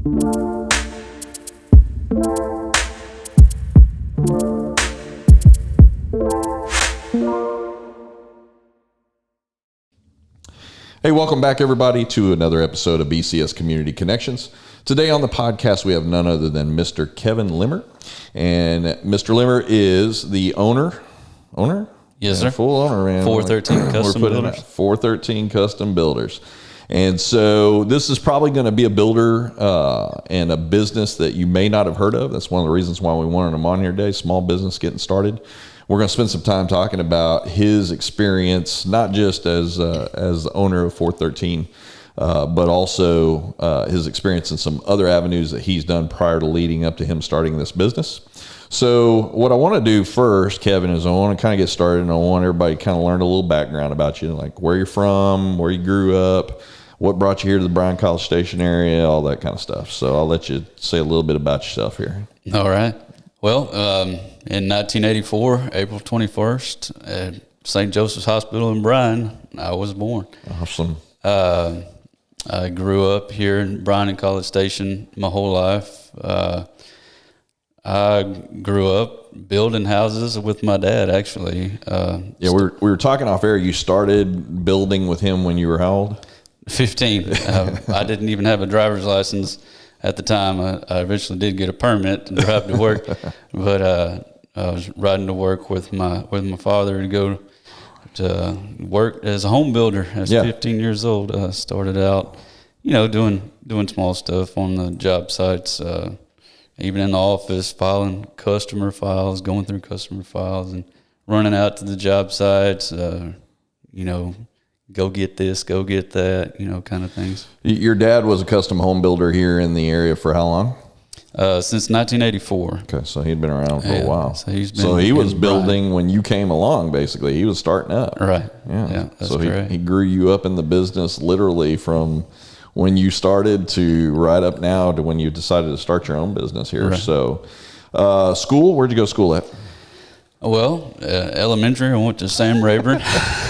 Hey, welcome back, everybody, to another episode of BCS Community Connections. Today on the podcast, we have none other than Mr. Kevin Limmer. And Mr. Limmer is the owner? Yes, sir. Full owner, man. 413 Custom Builders. 413 Custom Builders. And so this is probably going to be a builder and a business that you may not have heard of. That's one of the reasons why we wanted him on here today, small business getting started. We're going to spend some time talking about his experience, not just as the owner of 413, but also his experience in some other avenues that he's done prior to leading up to him starting this business. So what I want to do first, Kevin, is I want to kind of get started, and I want everybody to kind of learn a little background about you, like where you're from, where you grew up, what brought you here to the Bryan College Station area, all that kind of stuff. So I'll let you say a little bit about yourself here. All right. Well, in 1984, April 21st, at St. Joseph's Hospital in Bryan, I was born. Awesome. I grew up here in Bryan and College Station my whole life. I grew up building houses with my dad, actually. We were talking off air. You started building with him when you were how old? 15. I didn't even have a driver's license at the time. I eventually did get a permit to drive to work, but I was riding to work with my father to go to work as a home builder. I was 15 years old. Started out, doing small stuff on the job sites, even in the office, filing customer files, going through customer files, and running out to the job sites. Go get this, go get that, kind of things. Your dad was a custom home builder here in the area for how long? Since 1984. Okay, so he'd been around for a while. So he was building when you came along, basically. He was starting up. Right. Yeah, that's so correct. He grew you up in the business literally from when you started to right up now to when you decided to start your own business here. Right. So school, where'd you go to school at? Well, elementary, I went to Sam Rayburn.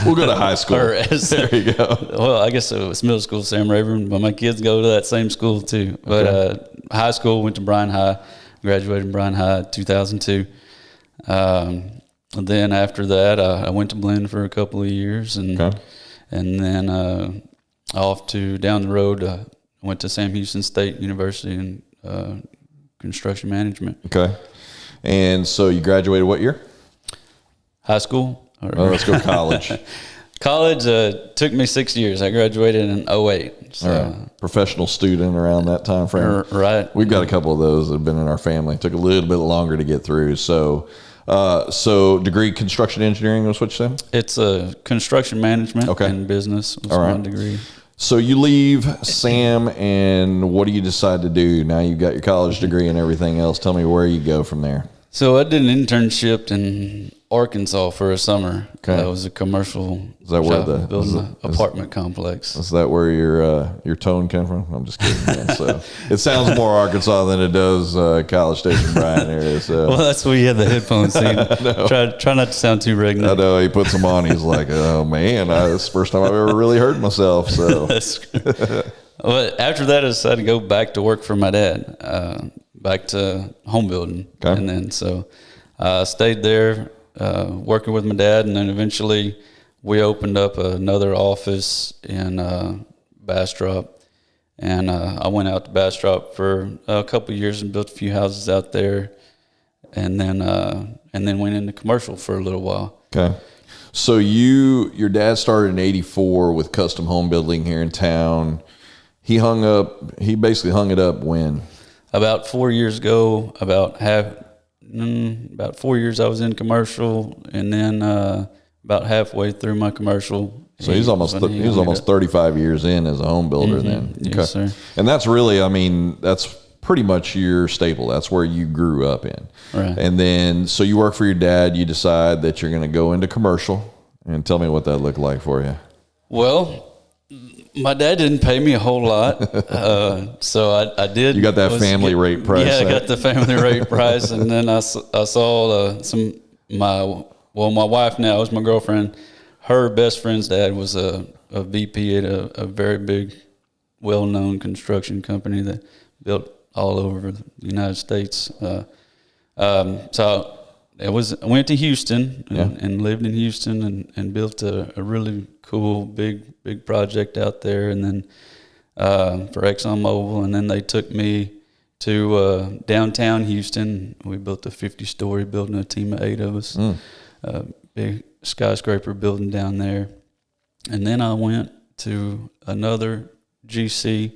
We'll go to high school. There you go. Well, I guess it was middle school, Sam Rayburn, but my kids go to that same school too. But high school, went to Bryan High, graduated Bryan High 2002. Then after that, I went to Blinn for a couple of years, and then off to down the road, I went to Sam Houston State University in construction management. Okay. And so you graduated what year? High school? Let's go college. College took me 6 years. I graduated in 2008. So. All right. Professional student around that time frame. Right. We've got a couple of those that have been in our family. It took a little bit longer to get through. So degree construction engineering was what you said? It's construction management and business was my degree. So you leave Sam, and what do you decide to do? Now you've got your college degree and everything else. Tell me where you go from there. So I did an internship in Arkansas for a summer. Okay. That was a commercial shop building an apartment complex. Is that where your tone came from? I'm just kidding, man. So it sounds more Arkansas than it does College Station Bryan area. So. Well, that's where you had the headphones in. Try not to sound too regular. I know. He puts them on. He's like, oh, man, this is the first time I've ever really heard myself. So. Well, after that, I decided to go back to work for my dad, back to home building. Okay. And then so I stayed there working with my dad, and then eventually we opened up another office in Bastrop, and I went out to Bastrop for a couple of years and built a few houses out there, and then went into commercial for a little while. Okay. So your dad started in 84 with custom home building here in town. He basically hung it up when? About 4 years ago, about 4 years I was in commercial, and then about halfway through my commercial. So he's almost 35 years in as a home builder then. Yes, sir. And that's really, that's pretty much your staple. That's where you grew up in. Right. And then, so you work for your dad, you decide that you're going to go into commercial, and tell me what that looked like for you. Well, my dad didn't pay me a whole lot, so I did. You got that family rate price. Yeah, I got the family rate price, and then I saw my wife now is my girlfriend. Her best friend's dad was a VP at a very big, well-known construction company that built all over the United States. So I went to Houston and lived in Houston and built a really cool big project out there, and then for ExxonMobil, and then they took me to downtown Houston. We built a 50-story building, a team of 8 of us, big skyscraper building down there. And then I went to another GC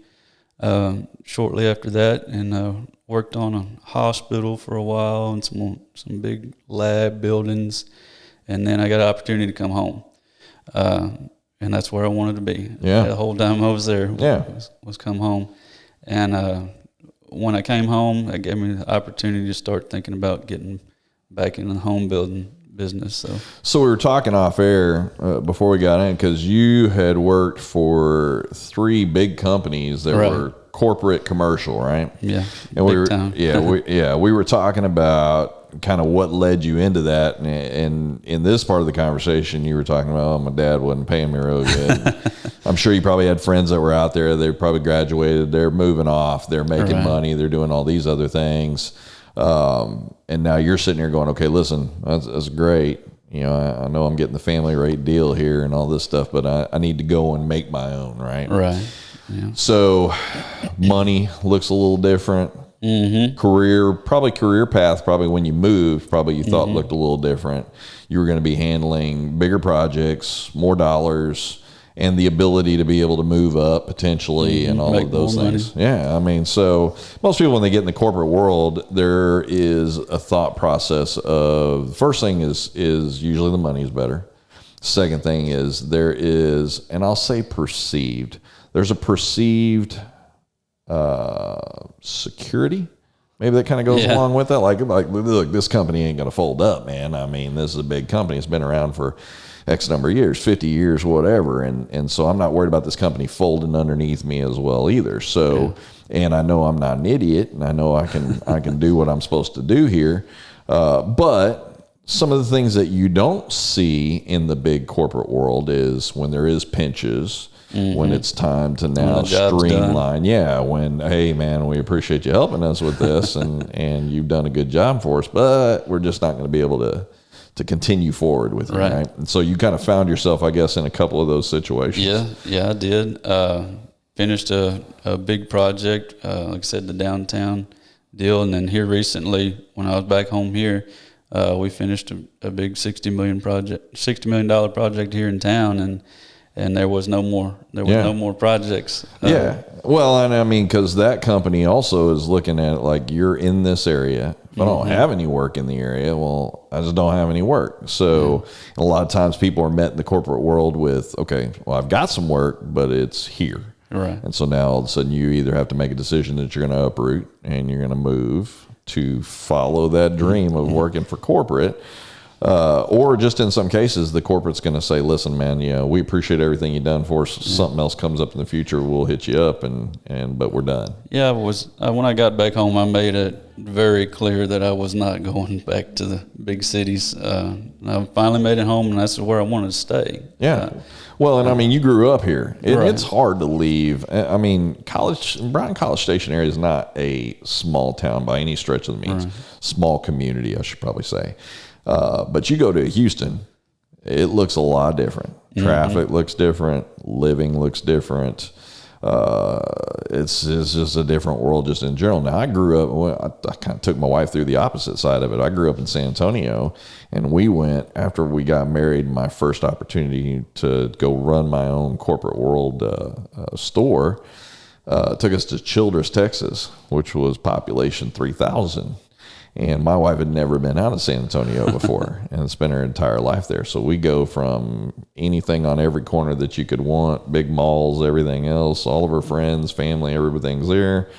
shortly after that, and worked on a hospital for a while and some big lab buildings. And then I got an opportunity to come home. And that's where I wanted to be. Yeah. The whole time I was there was come home. And when I came home, that gave me the opportunity to start thinking about getting back into the home building business. So we were talking off air before we got in, because you had worked for 3 big companies that were corporate commercial, right? Yeah. And big time. we were talking about kind of what led you into that, and in this part of the conversation you were talking about, oh, my dad wasn't paying me real good. I'm sure you probably had friends that were out there, they probably graduated, they're moving off, they're making money, they're doing all these other things, and now you're sitting here going, okay, listen, that's great, you know, I know I'm getting the family rate deal here and all this stuff, but I need to go and make my own, right? Yeah. So money looks a little different. Career path, probably when you moved, probably you thought looked a little different. You were going to be handling bigger projects, more dollars, and the ability to be able to move up potentially and all of those things. Money. Yeah, I mean, so most people, when they get in the corporate world, there is a thought process of, the first thing is usually the money is better. Second thing is there is, and I'll say perceived, there's a perceived security, maybe, that kind of goes along with that. Like, look, this company ain't going to fold up, man. I mean, this is a big company. It's been around for X number of years, 50 years, whatever. And so I'm not worried about this company folding underneath me as well either. So, and I know I'm not an idiot, and I know I can do what I'm supposed to do here. But some of the things that you don't see in the big corporate world is when there is pinches, when it's time to now streamline. Yeah, when, hey, man, we appreciate you helping us with this, and you've done a good job for us, but we're just not going to be able to continue forward with you, right? And so you kind of found yourself, I guess, in a couple of those situations. Yeah, I did. Finished a big project, like I said, the downtown deal, and then here recently, when I was back home here, we finished a big $60 million project here in town, and there was no more. No more projects. Well, and I mean, because that company also is looking at it like, you're in this area. If I don't have any work in the area, well, I just don't have any work. So a lot of times people are met in the corporate world with, okay, well, I've got some work, but it's here. Right. And so now all of a sudden you either have to make a decision that you're going to uproot and you're going to move to follow that dream of working for corporate. Or just in some cases, the corporate's going to say, listen, man, you know, we appreciate everything you've done for us. Something else comes up in the future, we'll hit you up, but we're done. Yeah, when I got back home, I made it very clear that I was not going back to the big cities. I finally made it home, and that's where I wanted to stay. Yeah. Well, and I mean, you grew up here. It's hard to leave. I mean, Bryan College Station area is not a small town by any stretch of the means. Small community, I should probably say. But you go to Houston, it looks a lot different. Traffic looks different. Living looks different. It's just a different world just in general. Now, I grew up, I kind of took my wife through the opposite side of it. I grew up in San Antonio, and we went, after we got married, my first opportunity to go run my own corporate world store took us to Childress, Texas, which was population 3,000. And my wife had never been out of San Antonio before and spent her entire life there. So we go from anything on every corner that you could want, big malls, everything else, all of her friends, family, everything's there,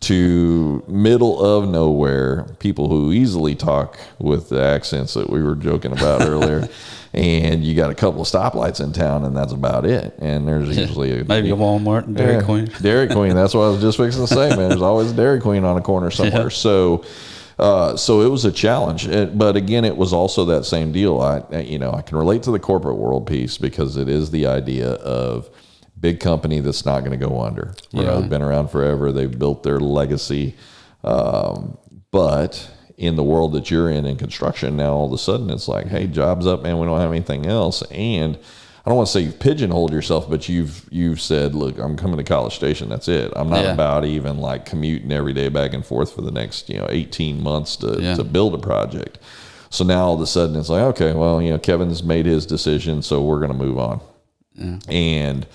to middle of nowhere, people who easily talk with the accents that we were joking about earlier. And you got a couple of stoplights in town, and that's about it. And there's usually maybe a Walmart and Dairy Queen. Dairy Queen, that's what I was just fixing to say, man. There's always a Dairy Queen on a corner somewhere. So it was a challenge, but again, it was also that same deal. I can relate to the corporate world piece because it is the idea of big company that's not going to go under. They've been around forever. They've built their legacy. But in the world that you're in construction now, all of a sudden it's like, hey, job's up, man. We don't have anything else. And I don't want to say you've pigeonholed yourself, but you've said, look, I'm coming to College Station. That's it. I'm not about even like commuting every day back and forth for the next 18 months to build a project. So now all of a sudden it's like, okay, well, Kevin's made his decision, so we're going to move on. Yeah. And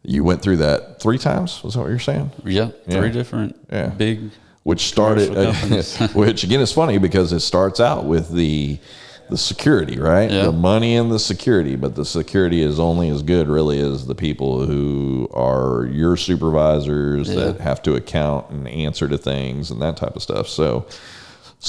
you went through that 3 times. Was that what you're saying? Yeah, 3 different big. Which started, which again is funny because it starts out with the security, right? Yeah. The money and the security, but the security is only as good really as the people who are your supervisors that have to account and answer to things and that type of stuff. So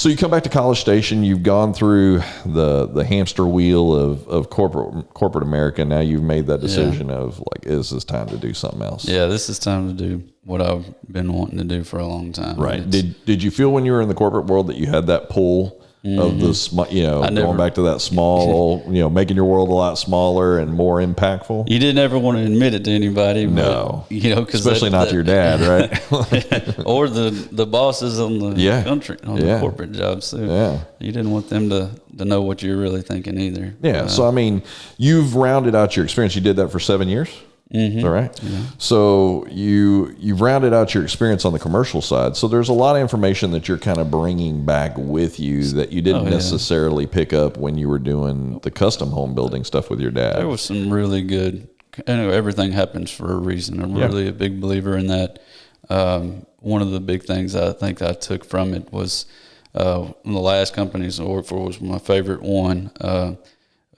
you come back to College Station, you've gone through the hamster wheel of corporate America. Now you've made that decision of like, is this time to do something else? Yeah, this is time to do what I've been wanting to do for a long time. Right. Did you feel when you were in the corporate world that you had that pull of the going back to that small, making your world a lot smaller and more impactful? You didn't ever want to admit it to anybody. No. But, especially not to your dad, right? Or the bosses on the country, on the corporate jobs too. Yeah. You didn't want them to know what you're really thinking either. Yeah. So, I mean, you've rounded out your experience. You did that for 7 years? Mm-hmm. Is that right? Yeah. So you've rounded out your experience on the commercial side. So there's a lot of information that you're kind of bringing back with you that you didn't necessarily pick up when you were doing the custom home building stuff with your dad. There was some really good. Everything happens for a reason. I'm really a big believer in that. One of the big things I think I took from it was one of the last companies I worked for was my favorite one.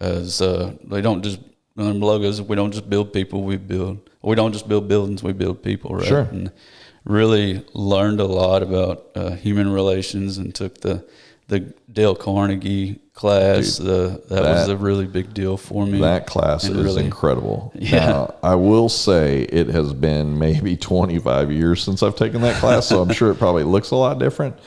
They don't just them logos. We don't just build people. We don't just build buildings. We build people. Right. Sure. And really learned a lot about human relations and took the Dale Carnegie class. That was a really big deal for me. That class is really incredible. Yeah. Now, I will say it has been maybe 25 years since I've taken that class, so I'm sure it probably looks a lot different.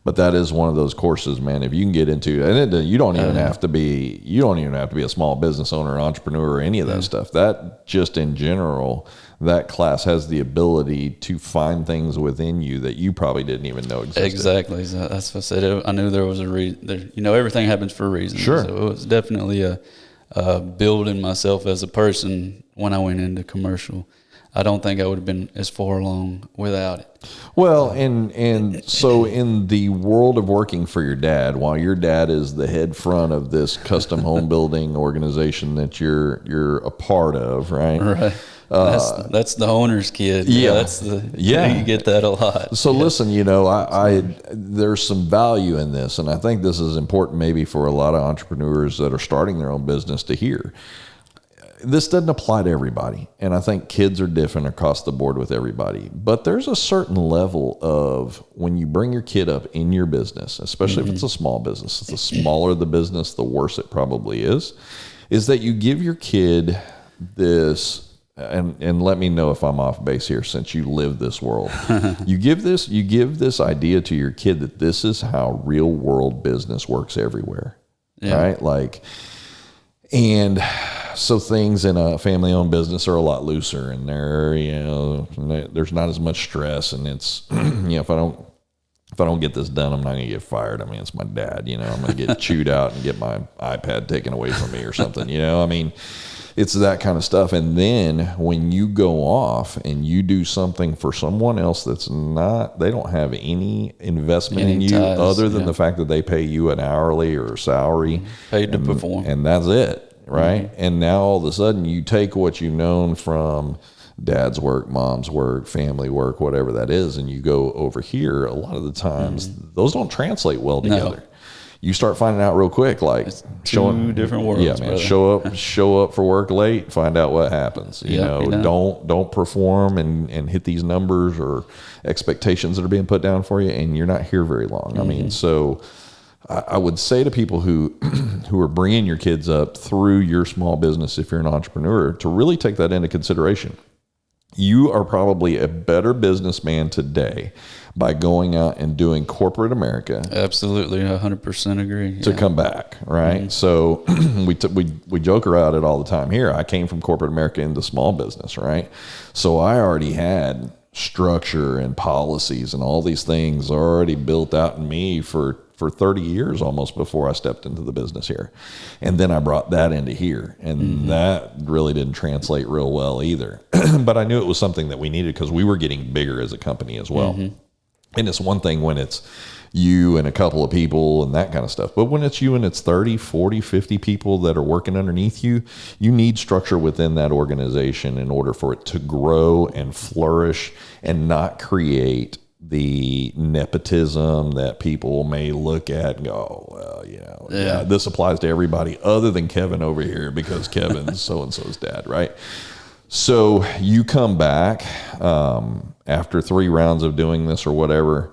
But that is one of those courses, man. If you can get into, and you don't even have to be a small business owner, or entrepreneur, or any of that stuff. That just in general, that class has the ability to find things within you that you probably didn't even know existed. Exactly. That's what I said. I knew there was a reason. Everything happens for a reason. Sure. So it was definitely a building myself as a person when I went into commercial. I don't think I would have been as far along without it. Well, and so in the world of working for your dad, while your dad is the head front of this custom home building organization that you're a part of, right? Right. That's the owner's kid. Yeah. You get that a lot. So listen, I there's some value in this, and I think this is important maybe for a lot of entrepreneurs that are starting their own business to hear. This doesn't apply to everybody, and I think kids are different across the board with everybody. But there's a certain level of when you bring your kid up in your business, especially if it's a small business, the smaller the business, the worse it probably is that you give your kid this, and let me know if I'm off base here since you live this world. You give this idea to your kid that this is how real world business works everywhere, right? And so things in a family-owned business are a lot looser, and there's not as much stress, and it's if I don't get this done, I'm not gonna get fired. I mean, it's my dad. I'm gonna get chewed out and get my iPad taken away from me or something. I mean, it's that kind of stuff. And then when you go off and you do something for someone else they don't have any investment in you other than the fact that they pay you an hourly or a salary, paid to perform, and that's it. Right. Mm-hmm. And now all of a sudden you take what you've known from dad's work, mom's work, family work, whatever that is, and you go over here. A lot of the times those don't translate well together. No. You start finding out real quick, like it's two different worlds. Yeah, man. Brother. Show up for work late, find out what happens. Don't perform and hit these numbers or expectations that are being put down for you, and you're not here very long. I mean, so I would say to people who are bringing your kids up through your small business, if you're an entrepreneur, to really take that into consideration. You are probably a better businessman today by going out and doing corporate America. Absolutely, 100% agree. To come back, right? So we joke around it all the time here. I came from corporate America into small business, right? So I already had structure and policies and all these things already built out in me for 30 years almost before I stepped into the business here. And then I brought that into here, and that really didn't translate real well either. But I knew it was something that we needed because we were getting bigger as a company as well. And it's one thing when it's you and a couple of people and that kind of stuff. But when it's you and it's 30, 40, 50 people that are working underneath you, you need structure within that organization in order for it to grow and flourish and not create the nepotism that people may look at and go, oh, well, yeah, this applies to everybody other than Kevin over here because Kevin's so-and-so's dad, right? So you come back after 3 rounds of doing this or whatever.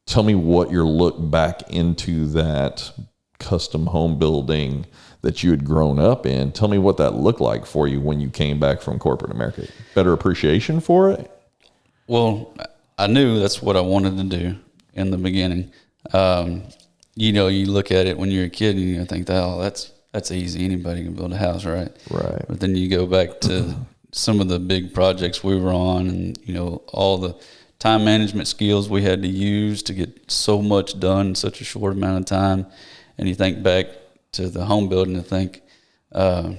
Tell me what your look back into that custom home building that you had grown up in. Tell me what that looked like for you when you came back from corporate America. Better appreciation for it? Well, I knew that's what I wanted to do in the beginning. You look at it when you're a kid and you think, oh, that's easy. Anybody can build a house, right? Right. But then you go back to some of the big projects we were on and, all the time management skills we had to use to get so much done in such a short amount of time. And you think back to the home building and think, man,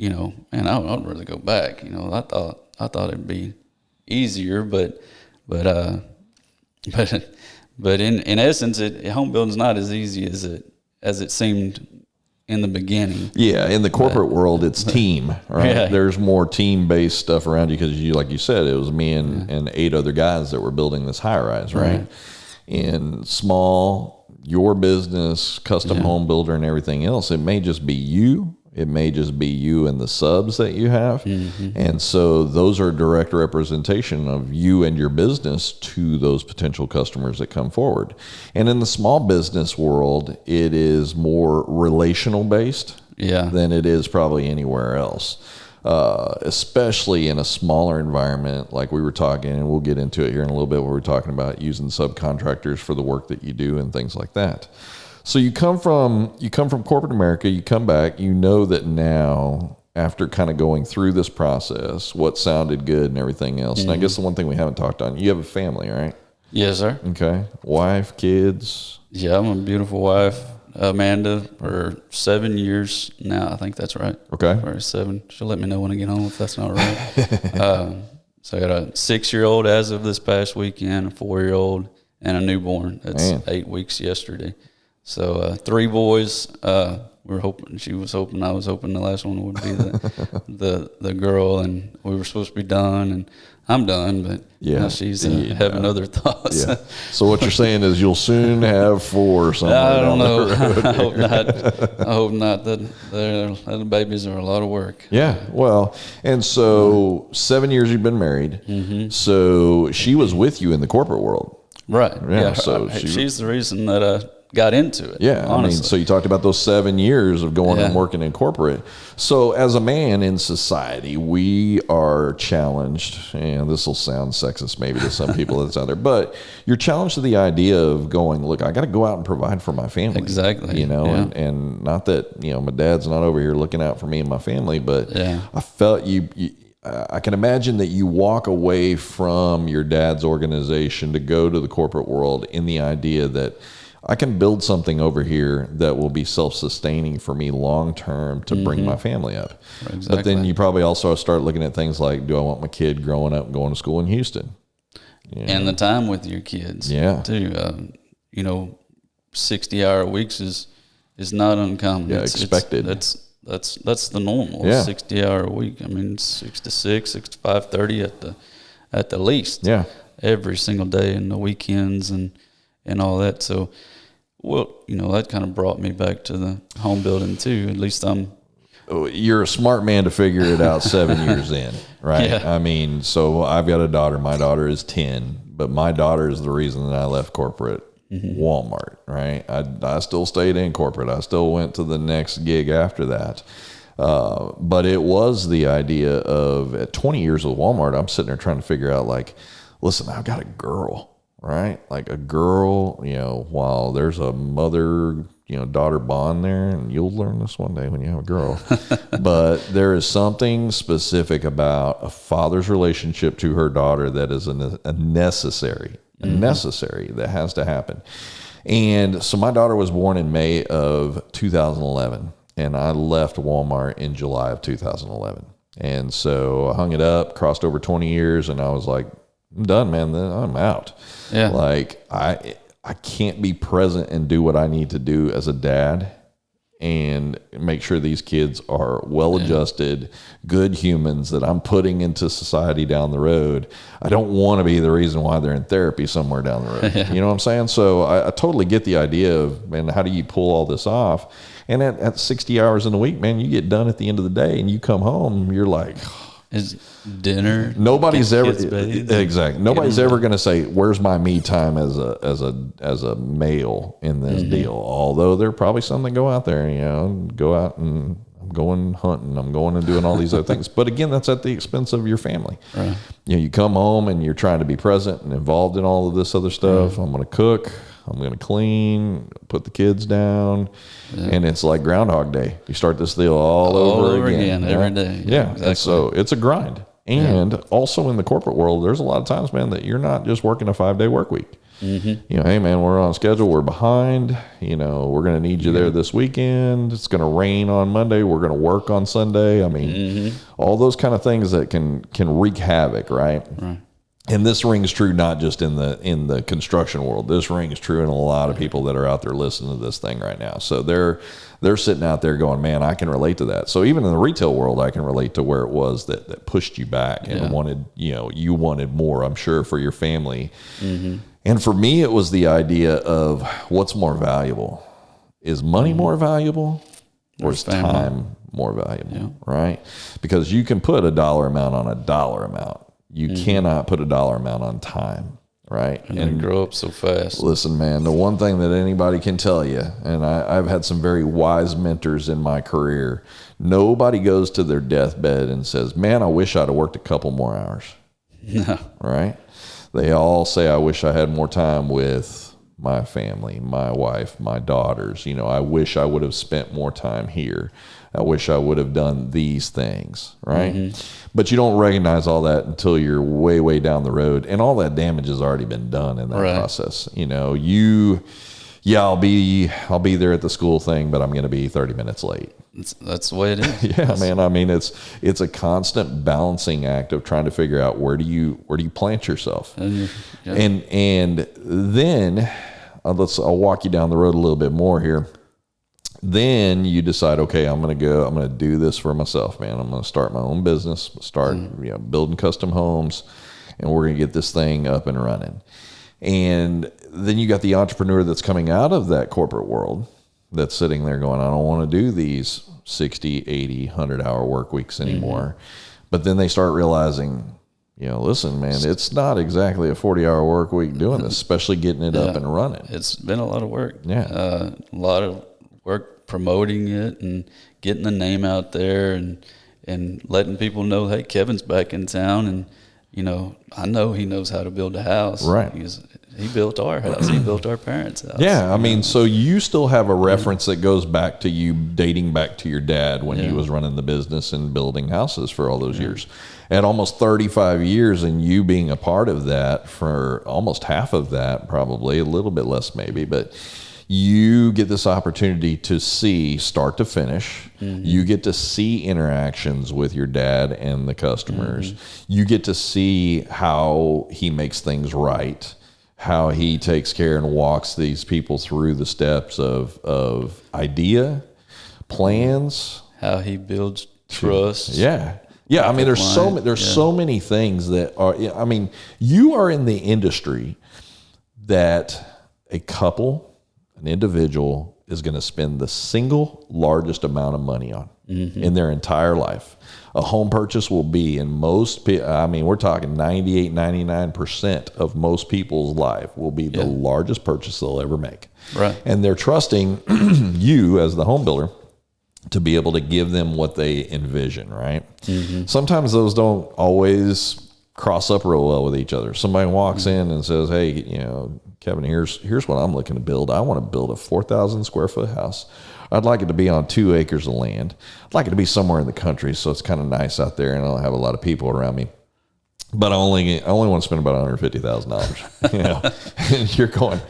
I'd rather go back. I thought it'd be easier, but in essence, home building's not as easy as it seemed in the beginning. Yeah, in the corporate world, it's team, right? Yeah. There's more team-based stuff around you because like you said, it was me and 8 other guys that were building this high-rise, right? In small, your business, custom home builder and everything else, it may just be you. It may just be you and the subs that you have. And so those are direct representation of you and your business to those potential customers that come forward. And in the small business world, it is more relational based than it is probably anywhere else. Especially in a smaller environment like we were talking, and we'll get into it here in a little bit where we're talking about using subcontractors for the work that you do and things like that. So you come from corporate America, you come back, you know that now after kind of going through this process, what sounded good and everything else. And I guess the one thing we haven't talked on, you have a family, right? Yes, sir. Okay. Wife, kids? Yeah, I'm a beautiful wife, Amanda, for 7 years now. I think that's right. Okay. Or 7. She'll let me know when I get home if that's not right. So I got a 6-year-old as of this past weekend, a 4-year-old, and a newborn. That's 8 weeks yesterday. So 3 boys. We were hoping. She was hoping. I was hoping the last one would be the girl, and we were supposed to be done. And I'm done, but now she's having other thoughts. Yeah. So what you're saying is you'll soon have 4 somewhere. I don't know. I hope not. I hope not. The babies are a lot of work. Yeah. Well, and so 7 years you've been married. So she was with you in the corporate world. Right. Yeah. So she's the reason that I got into it. Yeah, honestly. I mean, so you talked about those 7 years of going and working in corporate. So as a man in society, we are challenged, and this will sound sexist maybe to some people that's out there, but you're challenged to the idea of going, look, I got to go out and provide for my family. Exactly. And not that, my dad's not over here looking out for me and my family, but I felt I can imagine that you walk away from your dad's organization to go to the corporate world in the idea that I can build something over here that will be self-sustaining for me long-term to bring my family up. Exactly. But then you probably also start looking at things like, do I want my kid growing up and going to school in Houston? And the time with your kids too. 60-hour weeks is not uncommon. Yeah, expected. That's the normal. 60-hour week. I mean, 6 to 6, 6 to 5:30 at the least. Yeah. Every single day, and the weekends and all that. So, that kind of brought me back to the home building too. At least you're a smart man to figure it out 7 years in, right? Yeah. I mean, so I've got a daughter. My daughter is 10, but my daughter is the reason that I left corporate Walmart, right? I still stayed in corporate. I still went to the next gig after that. But it was the idea of at 20 years with Walmart, I'm sitting there trying to figure out like, listen, I've got a girl, right? Like a girl, while there's a mother, daughter bond there, and you'll learn this one day when you have a girl. But there is something specific about a father's relationship to her daughter that is a necessary that has to happen. And so my daughter was born in May of 2011, and I left Walmart in July of 2011. And so I hung it up, crossed over 20 years, and I was like, I'm done, man. I'm out. Yeah. Like I can't be present and do what I need to do as a dad and make sure these kids are well-adjusted, good humans that I'm putting into society down the road. I don't want to be the reason why they're in therapy somewhere down the road. You know what I'm saying? So I totally get the idea of, man, how do you pull all this off? And at 60 hours in a week, man, you get done at the end of the day and you come home, you're like... Is dinner? Nobody's ever exactly. Nobody's ever going to say, "Where's my me time?" as a male in this deal. Although there are probably some that go out there, go out and I'm going hunting, I'm going and doing all these other things. But again, that's at the expense of your family. Right. You come home and you're trying to be present and involved in all of this other stuff. I'm going to cook. I'm going to clean, put the kids down, and it's like Groundhog Day. You start this deal all over again every day. Yeah. Exactly. And so it's a grind. And also in the corporate world, there's a lot of times, man, that you're not just working a 5-day work week. Hey, man, we're on schedule. We're behind. We're going to need you there this weekend. It's going to rain on Monday. We're going to work on Sunday. I mean, all those kind of things that can wreak havoc, right? Right. And this rings true not just in the construction world. This rings true in a lot of people that are out there listening to this thing right now. So they're sitting out there going, man, I can relate to that. So even in the retail world, I can relate to where it was that pushed you back and wanted, you wanted more, I'm sure, for your family. And for me, it was the idea of what's more valuable. Is money more valuable or is time more valuable, right? Because you can put a dollar amount on a dollar amount. You cannot put a dollar amount on time, right? And they grow up so fast. Listen, man, the one thing that anybody can tell you, and I've had some very wise mentors in my career, nobody goes to their deathbed and says, man, I wish I'd have worked a couple more hours. No. Right? They all say, I wish I had more time with my family, my wife, my daughters. I wish I would have spent more time here. I wish I would have done these things, right? But you don't recognize all that until you're way, way down the road, and all that damage has already been done in that process. I'll be there at the school thing, but I'm going to be 30 minutes late. That's the way it is. Man. I mean, it's a constant balancing act of trying to figure out where do you plant yourself, and then I'll walk you down the road a little bit more here. Then you decide, okay, I'm going to do this for myself, man. I'm going to start my own business, start building custom homes, and we're going to get this thing up and running. And then you got the entrepreneur that's coming out of that corporate world that's sitting there going, I don't want to do these 60, 80, 100-hour work weeks anymore. But then they start realizing, listen, man, it's not exactly a 40-hour work week doing this, especially getting it up and running. It's been a lot of work. Yeah. A lot of work promoting it and getting the name out there and letting people know, hey, Kevin's back in town, and I know he knows how to build a house. Right. He built our house. He built our parents' house. Yeah, I mean, so you still have a reference that goes back to you dating back to your dad when he was running the business and building houses for all those years. At almost 35 years, and you being a part of that for almost half of that, probably a little bit less maybe, but you get this opportunity to see start to finish. You get to see interactions with your dad and the customers. You get to see how he makes things right, how he takes care and walks these people through the steps of idea, plans, how he builds trust. Yeah. I mean, there's so many things that are. I mean, you are in the industry that a couple, an individual, is going to spend the single largest amount of money on in their entire life. A home purchase will be in most, we're talking 98, 99% of most people's life will be the largest purchase they'll ever make. Right. And they're trusting you as the home builder to be able to give them what they envision, right? Sometimes those don't always cross up real well with each other. Somebody walks in and says, hey, Kevin, here's what I'm looking to build. I want to build a 4,000 square foot house. I'd like it to be on 2 acres of land. I'd like it to be somewhere in the country, so it's kind of nice out there and I don't have a lot of people around me. But I only want to spend about $150,000. And you're going,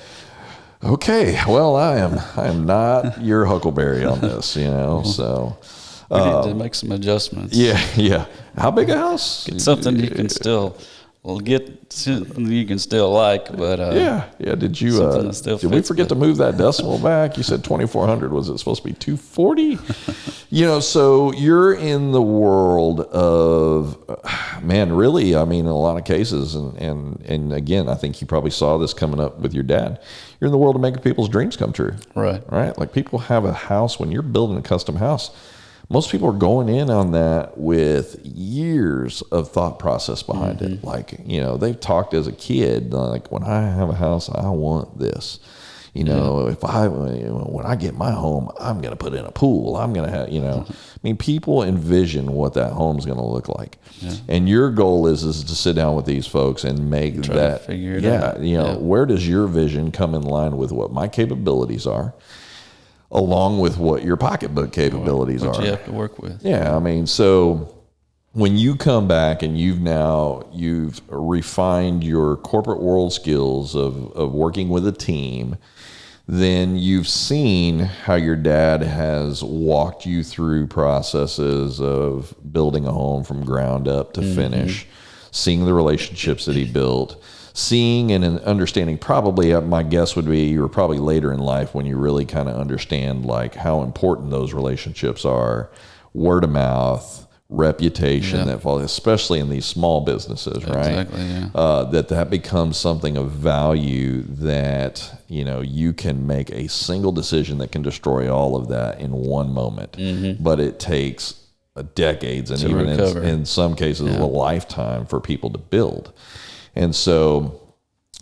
okay, well, I am not your huckleberry on this, So we need to make some adjustments. Yeah. How big a house? Get something you can still get something you can still like, but yeah. Did we forget to move that decimal back? You said 2,400. Was it supposed to be 240? So you're in the world of, man, really. I mean, in a lot of cases, and again, I think you probably saw this coming up with your dad. You're in the world of making people's dreams come true. Right. Like people have a house. When you're building a custom house, most people are going in on that with years of thought process behind it. Like, they've talked as a kid, like, when I have a house, I want this. When I get my home, I'm going to put in a pool. I'm going to have, I mean, people envision what that home's going to look like. Yeah. And your goal is to sit down with these folks and make that, figure it out. Where does your vision come in line with what my capabilities are, along with what your pocketbook capabilities what are. You have to work with. Yeah, I mean, so when you come back and you've refined your corporate world skills of working with a team, then you've seen how your dad has walked you through processes of building a home from ground up to finish, seeing the relationships that he built, seeing and understanding. Probably, my guess would be you were probably later in life when you really kind of understand like how important those relationships are, word of mouth, reputation that follows, especially in these small businesses, right? Exactly, yeah. That becomes something of value that, you can make a single decision that can destroy all of that in one moment. But it takes decades and even in some cases a lifetime for people to build. And so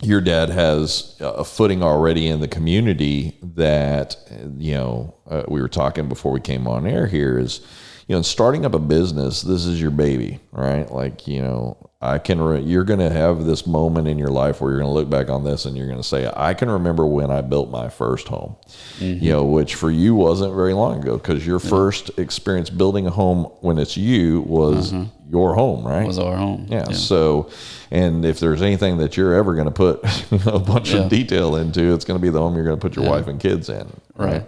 your dad has a footing already in the community that, we were talking before we came on air here is, in starting up a business, this is your baby, right? Like, you're going to have this moment in your life where you're going to look back on this and you're going to say, I can remember when I built my first home, which for you wasn't very long ago, because your first experience building a home when it's you was your home, right? It was our home. Yeah. So, and if there's anything that you're ever going to put a bunch of detail into, it's going to be the home you're going to put your wife and kids in. Right.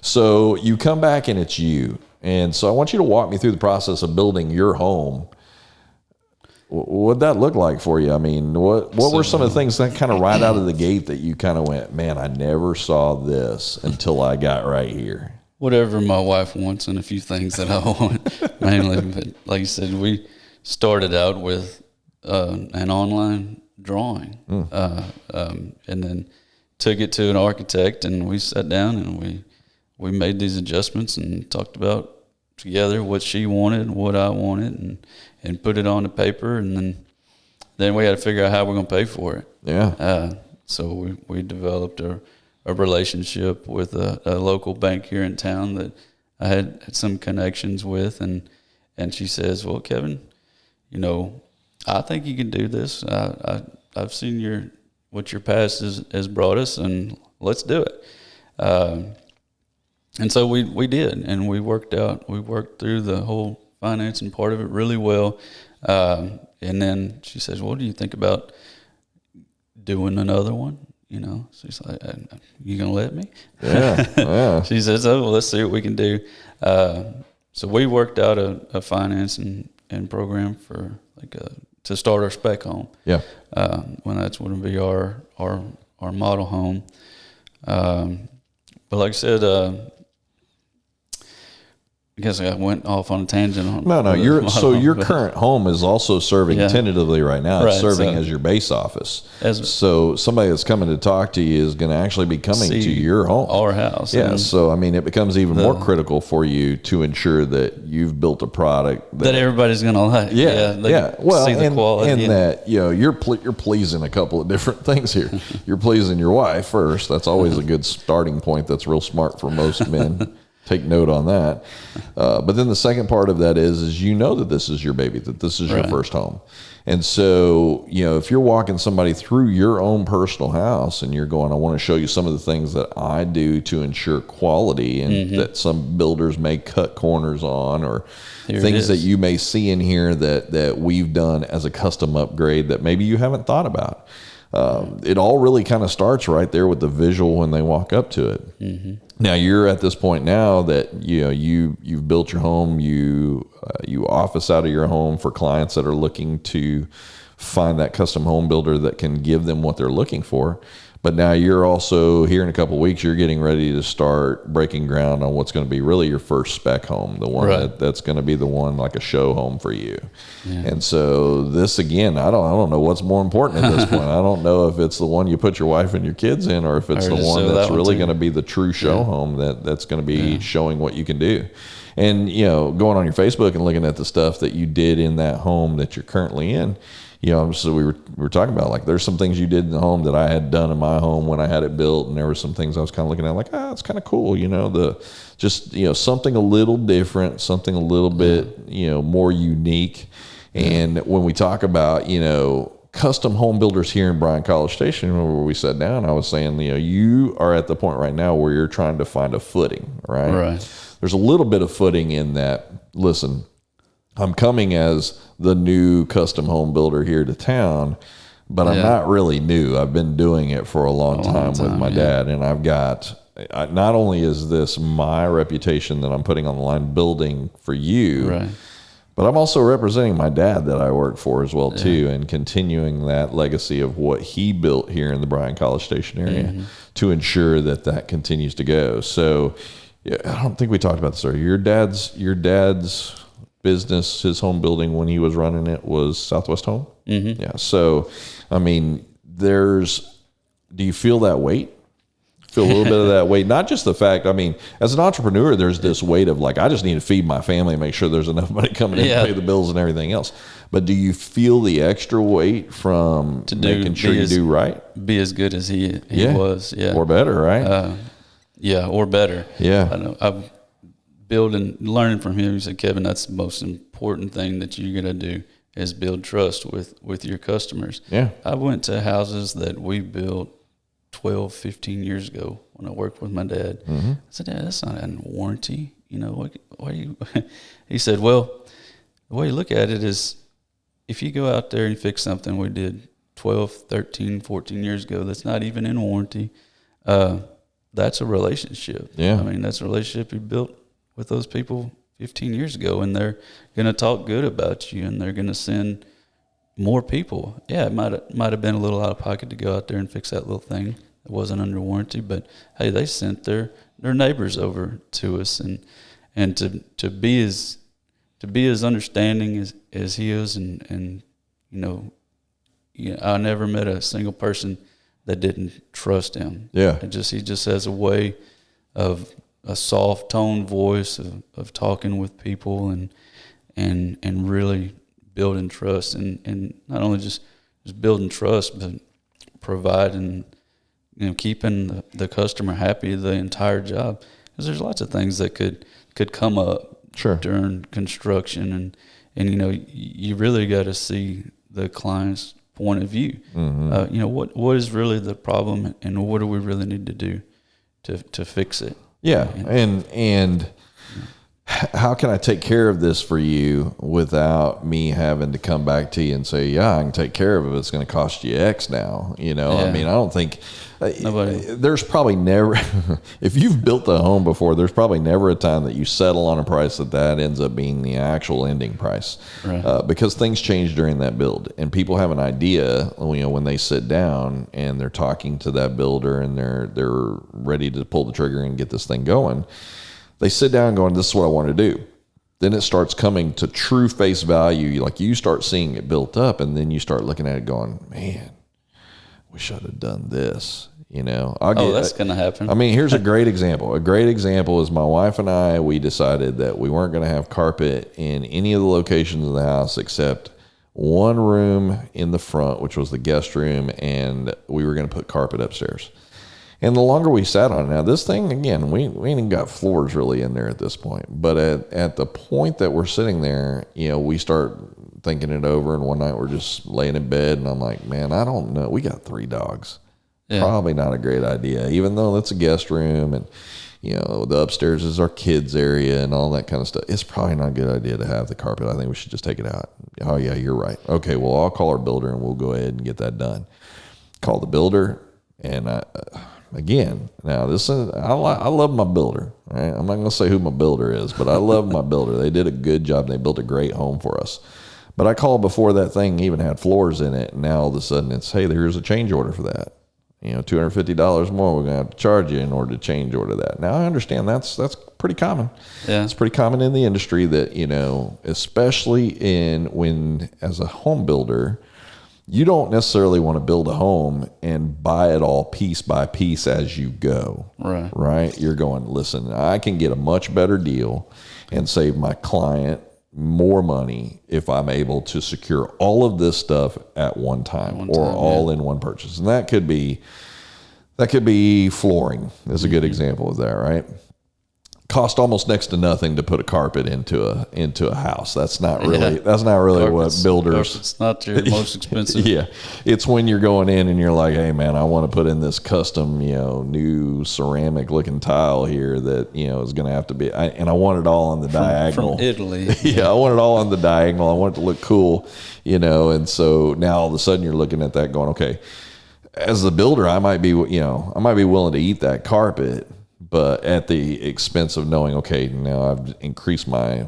So you come back and it's you. And so I want you to walk me through the process of building your home. What'd that look like for you? I mean, what were some of the things that kind of right out of the gate that you kind of went, man, I never saw this until I got right here? Whatever my wife wants and a few things that I want mainly. But like you said, we started out with an online drawing and then took it to an architect, and we sat down and we made these adjustments and talked about together what she wanted, what I wanted, and put it on the paper, and then we had to figure out how we're going to pay for it. Yeah. So we developed a relationship with a local bank here in town that I had some connections with, and she says, well, Kevin, I think you can do this. I've seen what your past has brought us, and let's do it. And so we did, and we worked through the whole financing part of it really well. And then she says, well, do you think about doing another one? She's like, you going to let me? Yeah. She says, oh, well, let's see what we can do. So we worked out a financing and program for to start our spec home. Yeah. When that's going to be our model home. But like I said, I guess I went off on a tangent. Your current home is also serving tentatively right now. It's serving as your base office. So somebody that's coming to talk to you is going to actually be coming to your home, our house. Yeah. So I mean, it becomes even more critical for you to ensure that you've built a product that everybody's going to like. Well, see the quality, and that you're pleasing a couple of different things here. You're pleasing your wife first. That's always a good starting point. That's real smart for most men. take note on that. But then the second part of that is you know that this is your baby, that this is your first home. And so, if you're walking somebody through your own personal house and you're going, I want to show you some of the things that I do to ensure quality, and that some builders may cut corners on, or things that you may see in here that we've done as a custom upgrade that maybe you haven't thought about. It all really kind of starts right there with the visual when they walk up to it. Now you're at this point now that you've built your home, you office out of your home for clients that are looking to find that custom home builder that can give them what they're looking for. But now you're also here in a couple of weeks, you're getting ready to start breaking ground on what's going to be really your first spec home, the one that's going to be the one like a show home for you. And so this, again, I don't know what's more important at this point. I don't know if it's the one you put your wife and your kids in, or if it's the one that's really going to be the true show home that's going to be showing what you can do. And, going on your Facebook and looking at the stuff that you did in that home that you're currently in, so we were talking about, like, there's some things you did in the home that I had done in my home when I had it built, and there were some things I was kind of looking at like, it's kind of cool, something a little different, something a little bit, more unique. And when we talk about, custom home builders here in Bryan College Station, where we sat down, I was saying, you are at the point right now where you're trying to find a footing, right? Right. There's a little bit of footing in that. Listen, I'm coming as the new custom home builder here to town, but I'm not really new. I've been doing it for a long time with my dad, and I've got, not only is this my reputation that I'm putting on the line building for you, but I'm also representing my dad that I work for as well too, and continuing that legacy of what he built here in the Bryan College Station area to ensure that continues to go. So I don't think we talked about this earlier. Your dad's business, his home building when he was running it, was Southwest Home. Yeah. So, I mean, do you feel that weight? Feel a little bit of that weight? Not just the fact, I mean, as an entrepreneur, there's this weight of like, I just need to feed my family and make sure there's enough money coming in to pay the bills and everything else. But do you feel the extra weight from making sure you do right? Be as good as he was. Yeah. Or better, right? Or better. Yeah. I know. I've building, learning from him. He said, Kevin, that's the most important thing that you're going to do is build trust with your customers. Yeah. I went to houses that we built 12, 15 years ago when I worked with my dad. I said, Dad, that's not in warranty. Why are you? He said, well, the way you look at it is if you go out there and fix something we did 12, 13, 14 years ago that's not even in warranty, that's a relationship. Yeah. I mean, that's a relationship you built with those people 15 years ago, and they're going to talk good about you, and they're going to send more people. Yeah, it might have been a little out of pocket to go out there and fix that little thing that wasn't under warranty, but hey, they sent their neighbors over to us, and to be as understanding as he is, and I never met a single person that didn't trust him. Yeah, he just has a way of a soft tone voice of talking with people and really building trust, and not only just building trust, but providing, keeping the customer happy the entire job. Because there's lots of things that could come up during construction, and you really got to see the client's point of view. What is really the problem, and what do we really need to do to fix it? Yeah, and how can I take care of this for you without me having to come back to you and say, yeah, I can take care of it, but it's going to cost you X now. I mean, I don't think there's probably never, if you've built a home before, there's probably never a time that you settle on a price that ends up being the actual ending price, because things change during that build, and people have an idea, when they sit down and they're talking to that builder and they're ready to pull the trigger and get this thing going. They sit down going, this is what I want to do. Then it starts coming to true face value. Like, you start seeing it built up, and then you start looking at it going, man, we should have done this. That's going to happen. I mean, here's a great example. A great example is my wife and I, we decided that we weren't going to have carpet in any of the locations of the house except one room in the front, which was the guest room, and we were going to put carpet upstairs. And the longer we sat on it, now this thing, again, we ain't even got floors really in there at this point. But at the point that we're sitting there, we start thinking it over. And one night we're just laying in bed and I'm like, man, I don't know. We got 3 dogs. Yeah. Probably not a great idea, even though it's a guest room and, the upstairs is our kids area and all that kind of stuff. It's probably not a good idea to have the carpet. I think we should just take it out. Oh yeah, you're right. Okay, well, I'll call our builder and we'll go ahead and get that done. Call the builder. And again, now I love my builder. Right? I'm not going to say who my builder is, but I love my builder. They did a good job. They built a great home for us. But I called before that thing even had floors in it. And now all of a sudden it's, hey, there's a change order for that. $250 more we're going to have to charge you in order to change order that. Now I understand that's pretty common. Yeah. It's pretty common in the industry that, especially when as a home builder, you don't necessarily want to build a home and buy it all piece by piece as you go. Right? You're going, listen, I can get a much better deal and save my client more money if I'm able to secure all of this stuff at one time or all in one purchase. And that could be flooring is a good example of that, right? Cost almost next to nothing to put a carpet into a house. That's not really what builders. It's not your most expensive. Yeah, it's when you're going in and you're like, hey man, I want to put in this custom, new ceramic looking tile here that is going to have to be, and I want it all on the diagonal. From Italy. Yeah, I want it all on the diagonal. I want it to look cool, and so now all of a sudden you're looking at that going, okay, as the builder, I might be willing to eat that carpet. But at the expense of knowing, okay, now I've increased my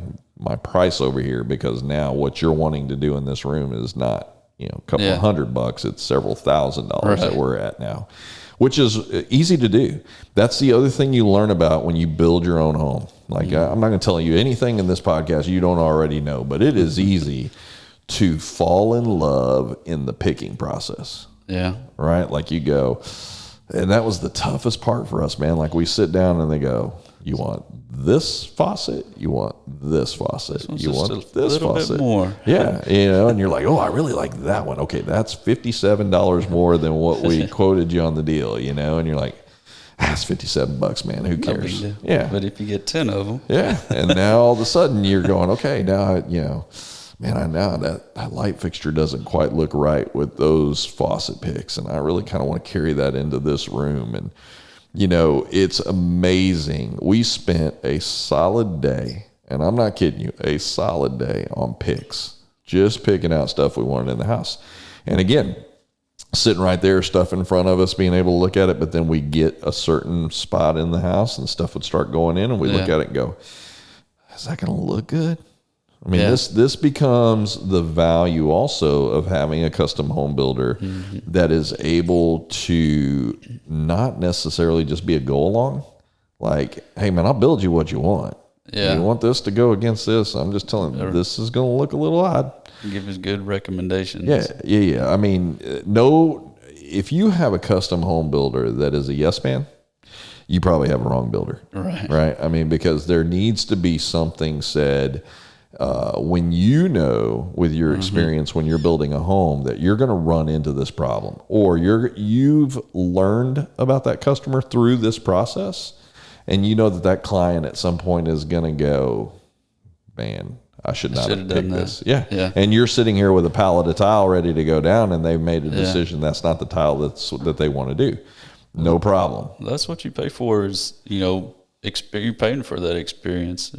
price over here because now what you're wanting to do in this room is not, a couple of $100. It's several $1,000s that we're at now, which is easy to do. That's the other thing you learn about when you build your own home. Like I'm not going to tell you anything in this podcast you don't already know, but it is easy to fall in love in the picking process. Yeah. Right? Like you go... And that was the toughest part for us, man. Like we sit down and they go, you want this faucet? You want this faucet? You want this faucet? Bit more. Yeah. And you're like, oh, I really like that one. Okay, that's $57 more than what we quoted you on the deal, And you're like, that's $57, man. Who cares? Yeah. But if you get 10 of them. Yeah. And now all of a sudden you're going, okay, now, man, I know that light fixture doesn't quite look right with those faucet picks, and I really kind of want to carry that into this room. And, it's amazing. We spent a solid day, and I'm not kidding you, a solid day on picks, just picking out stuff we wanted in the house. And again, sitting right there, stuff in front of us, being able to look at it, but then we get a certain spot in the house and stuff would start going in, and we look at it and go, is that going to look good? I mean, this becomes the value also of having a custom home builder that is able to not necessarily just be a go-along. Like, hey, man, I'll build you what you want. Yeah. You want this to go against this? I'm just telling you, this is going to look a little odd. Give us good recommendations. Yeah. I mean, if you have a custom home builder that is a yes man, you probably have a wrong builder. Right? I mean, because there needs to be something said when with your experience when you're building a home that you're going to run into this problem, or you've learned about that customer through this process, and that client at some point is going to go, man, I should not have picked this. Yeah. And you're sitting here with a pallet of tile ready to go down, and they've made a decision that's not the tile that they want to do. No problem. That's what you pay for is, you're paying for that experience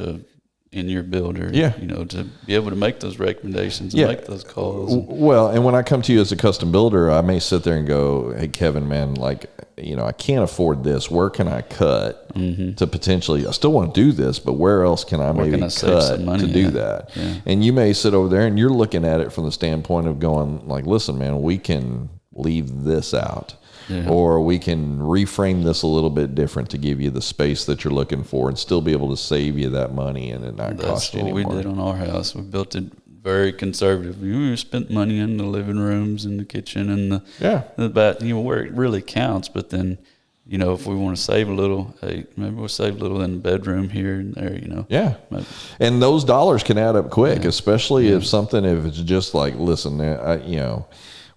in your builder, to be able to make those recommendations and make those calls. Well, and when I come to you as a custom builder, I may sit there and go, hey, Kevin, man, I can't afford this. Where can I cut to potentially, I still want to do this, but where else can I maybe cut to do that? Yeah. And you may sit over there and you're looking at it from the standpoint of going like, listen, man, we can leave this out. Yeah. Or we can reframe this a little bit different to give you the space that you're looking for and still be able to save you that money and it not cost you anymore. That's what we did on our house. We built it very conservative. We spent money in the living rooms and the kitchen and the bath, where it really counts. But then, if we want to save a little, hey, maybe we'll save a little in the bedroom here and there, Yeah. Maybe. And those dollars can add up quick, especially if it's just like, listen,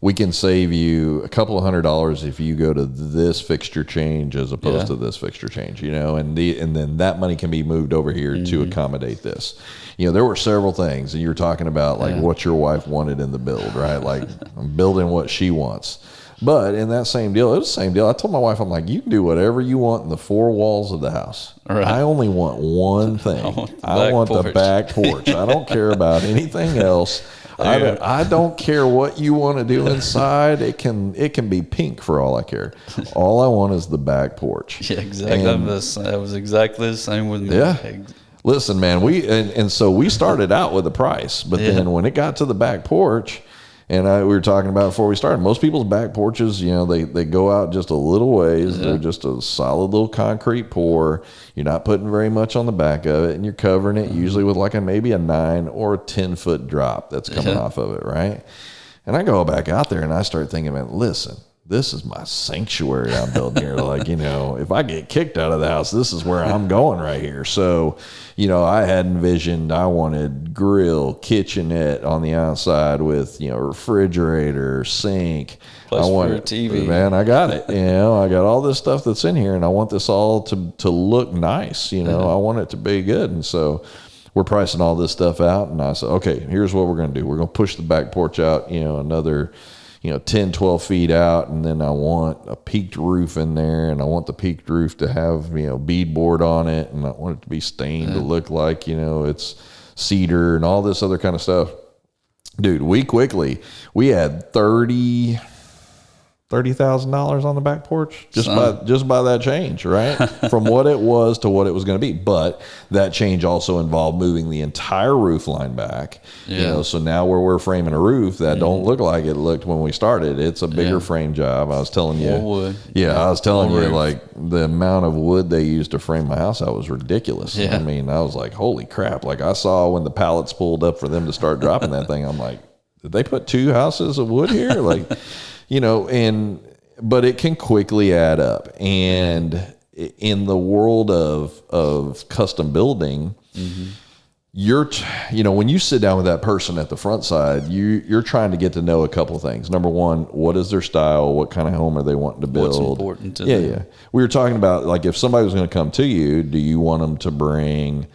we can save you a couple of $100 if you go to this fixture change as opposed to this fixture change, and then that money can be moved over here to accommodate this. There were several things, and you're talking about like what your wife wanted in the build, right? Like I'm building what she wants. But in that same deal, it was the same deal. I told my wife, I'm like, you can do whatever you want in the four walls of the house. Right. I only want one thing. I want the back porch. I don't care about anything else. I don't care what you want to do inside. It can be pink for all I care. All I want is the back porch. Yeah, exactly. That was exactly the same with me. Yeah. Listen, man, and so we started out with a price, but then when it got to the back porch, and we were talking about before we started, most people's back porches, they go out just a little ways. They're just a solid little concrete pour. You're not putting very much on the back of it, and you're covering it usually with like maybe a 9 or a 10-foot drop that's coming off of it, right? And I go back out there and I start thinking, man, listen, this is my sanctuary I'm building here. Like, if I get kicked out of the house, this is where I'm going right here. So, I had envisioned I wanted grill, kitchenette on the outside with, refrigerator, sink. Plus I want for a TV. Man, I got it. I got all this stuff that's in here, and I want this all to look nice. I want it to be good. And so we're pricing all this stuff out. And I said, okay, here's what we're going to do. We're going to push the back porch out, another 10, 12 feet out. And then I want a peaked roof in there, and I want the peaked roof to have, beadboard on it. And I want it to be stained to look like, it's cedar and all this other kind of stuff. Dude, we had $30,000 on the back porch just by that change, right? From what it was to what it was going to be. But that change also involved moving the entire roof line back. So now where we're framing a roof that don't look like it looked when we started, it's a bigger frame job. I was telling you, wood. I was telling you, like the amount of wood they used to frame my house out was ridiculous. I mean, I was like, holy crap! Like I saw when the pallets pulled up for them to start dropping that thing, I'm like, did they put 2 houses of wood here? Like. But it can quickly add up. And in the world of custom building, when you sit down with that person at the front side, you're trying to get to know a couple of things. Number one, what is their style? What kind of home are they wanting to build? What's important to them? Yeah. We were talking about, like, if somebody was going to come to you, do you want them to bring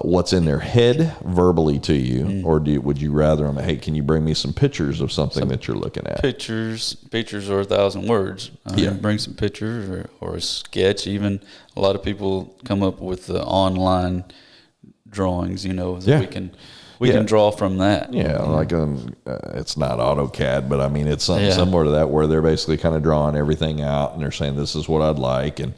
what's in their head verbally to you, or would you rather them, hey, can you bring me some pictures of something that you're looking at? Pictures are 1,000 words. Bring some pictures or a sketch. Even a lot of people come up with the online drawings, that we can draw from that. Like it's not AutoCAD, but I mean it's something similar to that, where they're basically kind of drawing everything out and they're saying this is what I'd like, and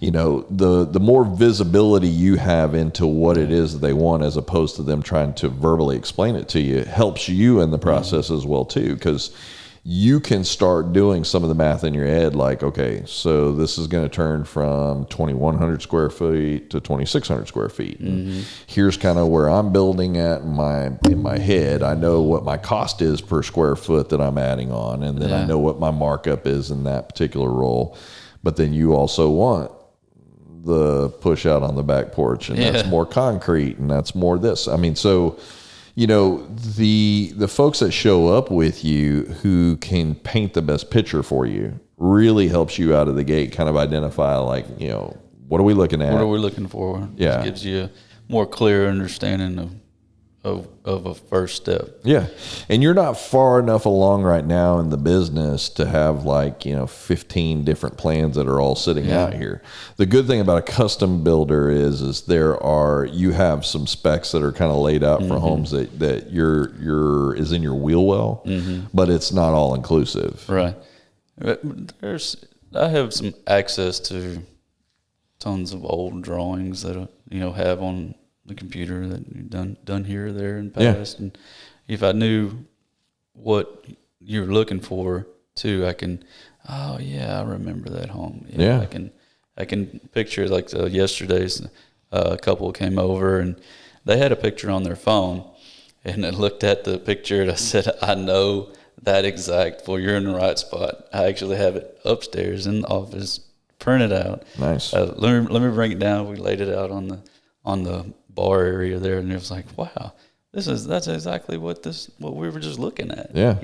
the more visibility you have into what it is that they want, as opposed to them trying to verbally explain it to you, it helps you in the process as well too, because you can start doing some of the math in your head, like, okay, so this is going to turn from 2,100 square feet to 2,600 square feet. Here's kind of where I'm building at in my head. I know what my cost is per square foot that I'm adding on, and then I know what my markup is in that particular roll. But then you also want the push out on the back porch, and that's more concrete, and that's more this. I mean, so the folks that show up with you who can paint the best picture for you really helps you out of the gate kind of identify, like, what are we looking at? What are we looking for? Yeah. It gives you a more clear understanding of a first step. Yeah. And you're not far enough along right now in the business to have 15 different plans that are all sitting out here. The good thing about a custom builder is you have some specs that are kind of laid out for homes that is in your wheel well, but it's not all inclusive. Right. I have some access to tons of old drawings that have on the computer that you've done here or there in the past. And if I knew what you're looking for too, I can, I remember that home. I can picture, like yesterday's couple came over and they had a picture on their phone, and I looked at the picture and I said, I know that exact. Well, you're in the right spot. I actually have it upstairs in the office, printed out. Nice. Let me bring it down. We laid it out on the bar area there, and it was like, wow, that's exactly what we were just looking at. Yeah.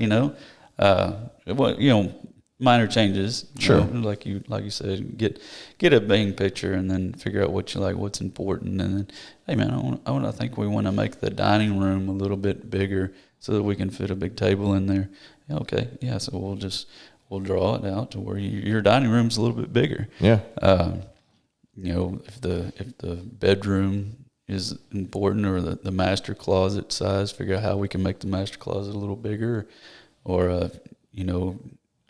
Well, minor changes. Sure. Like you said, get a big picture and then figure out what you like, what's important, and then, hey man, I think we want to make the dining room a little bit bigger so that we can fit a big table in there. Okay, yeah, so we'll draw it out to where your dining room's a little bit bigger. Yeah. If the bedroom is important, or the master closet size, figure out how we can make the master closet a little bigger, or a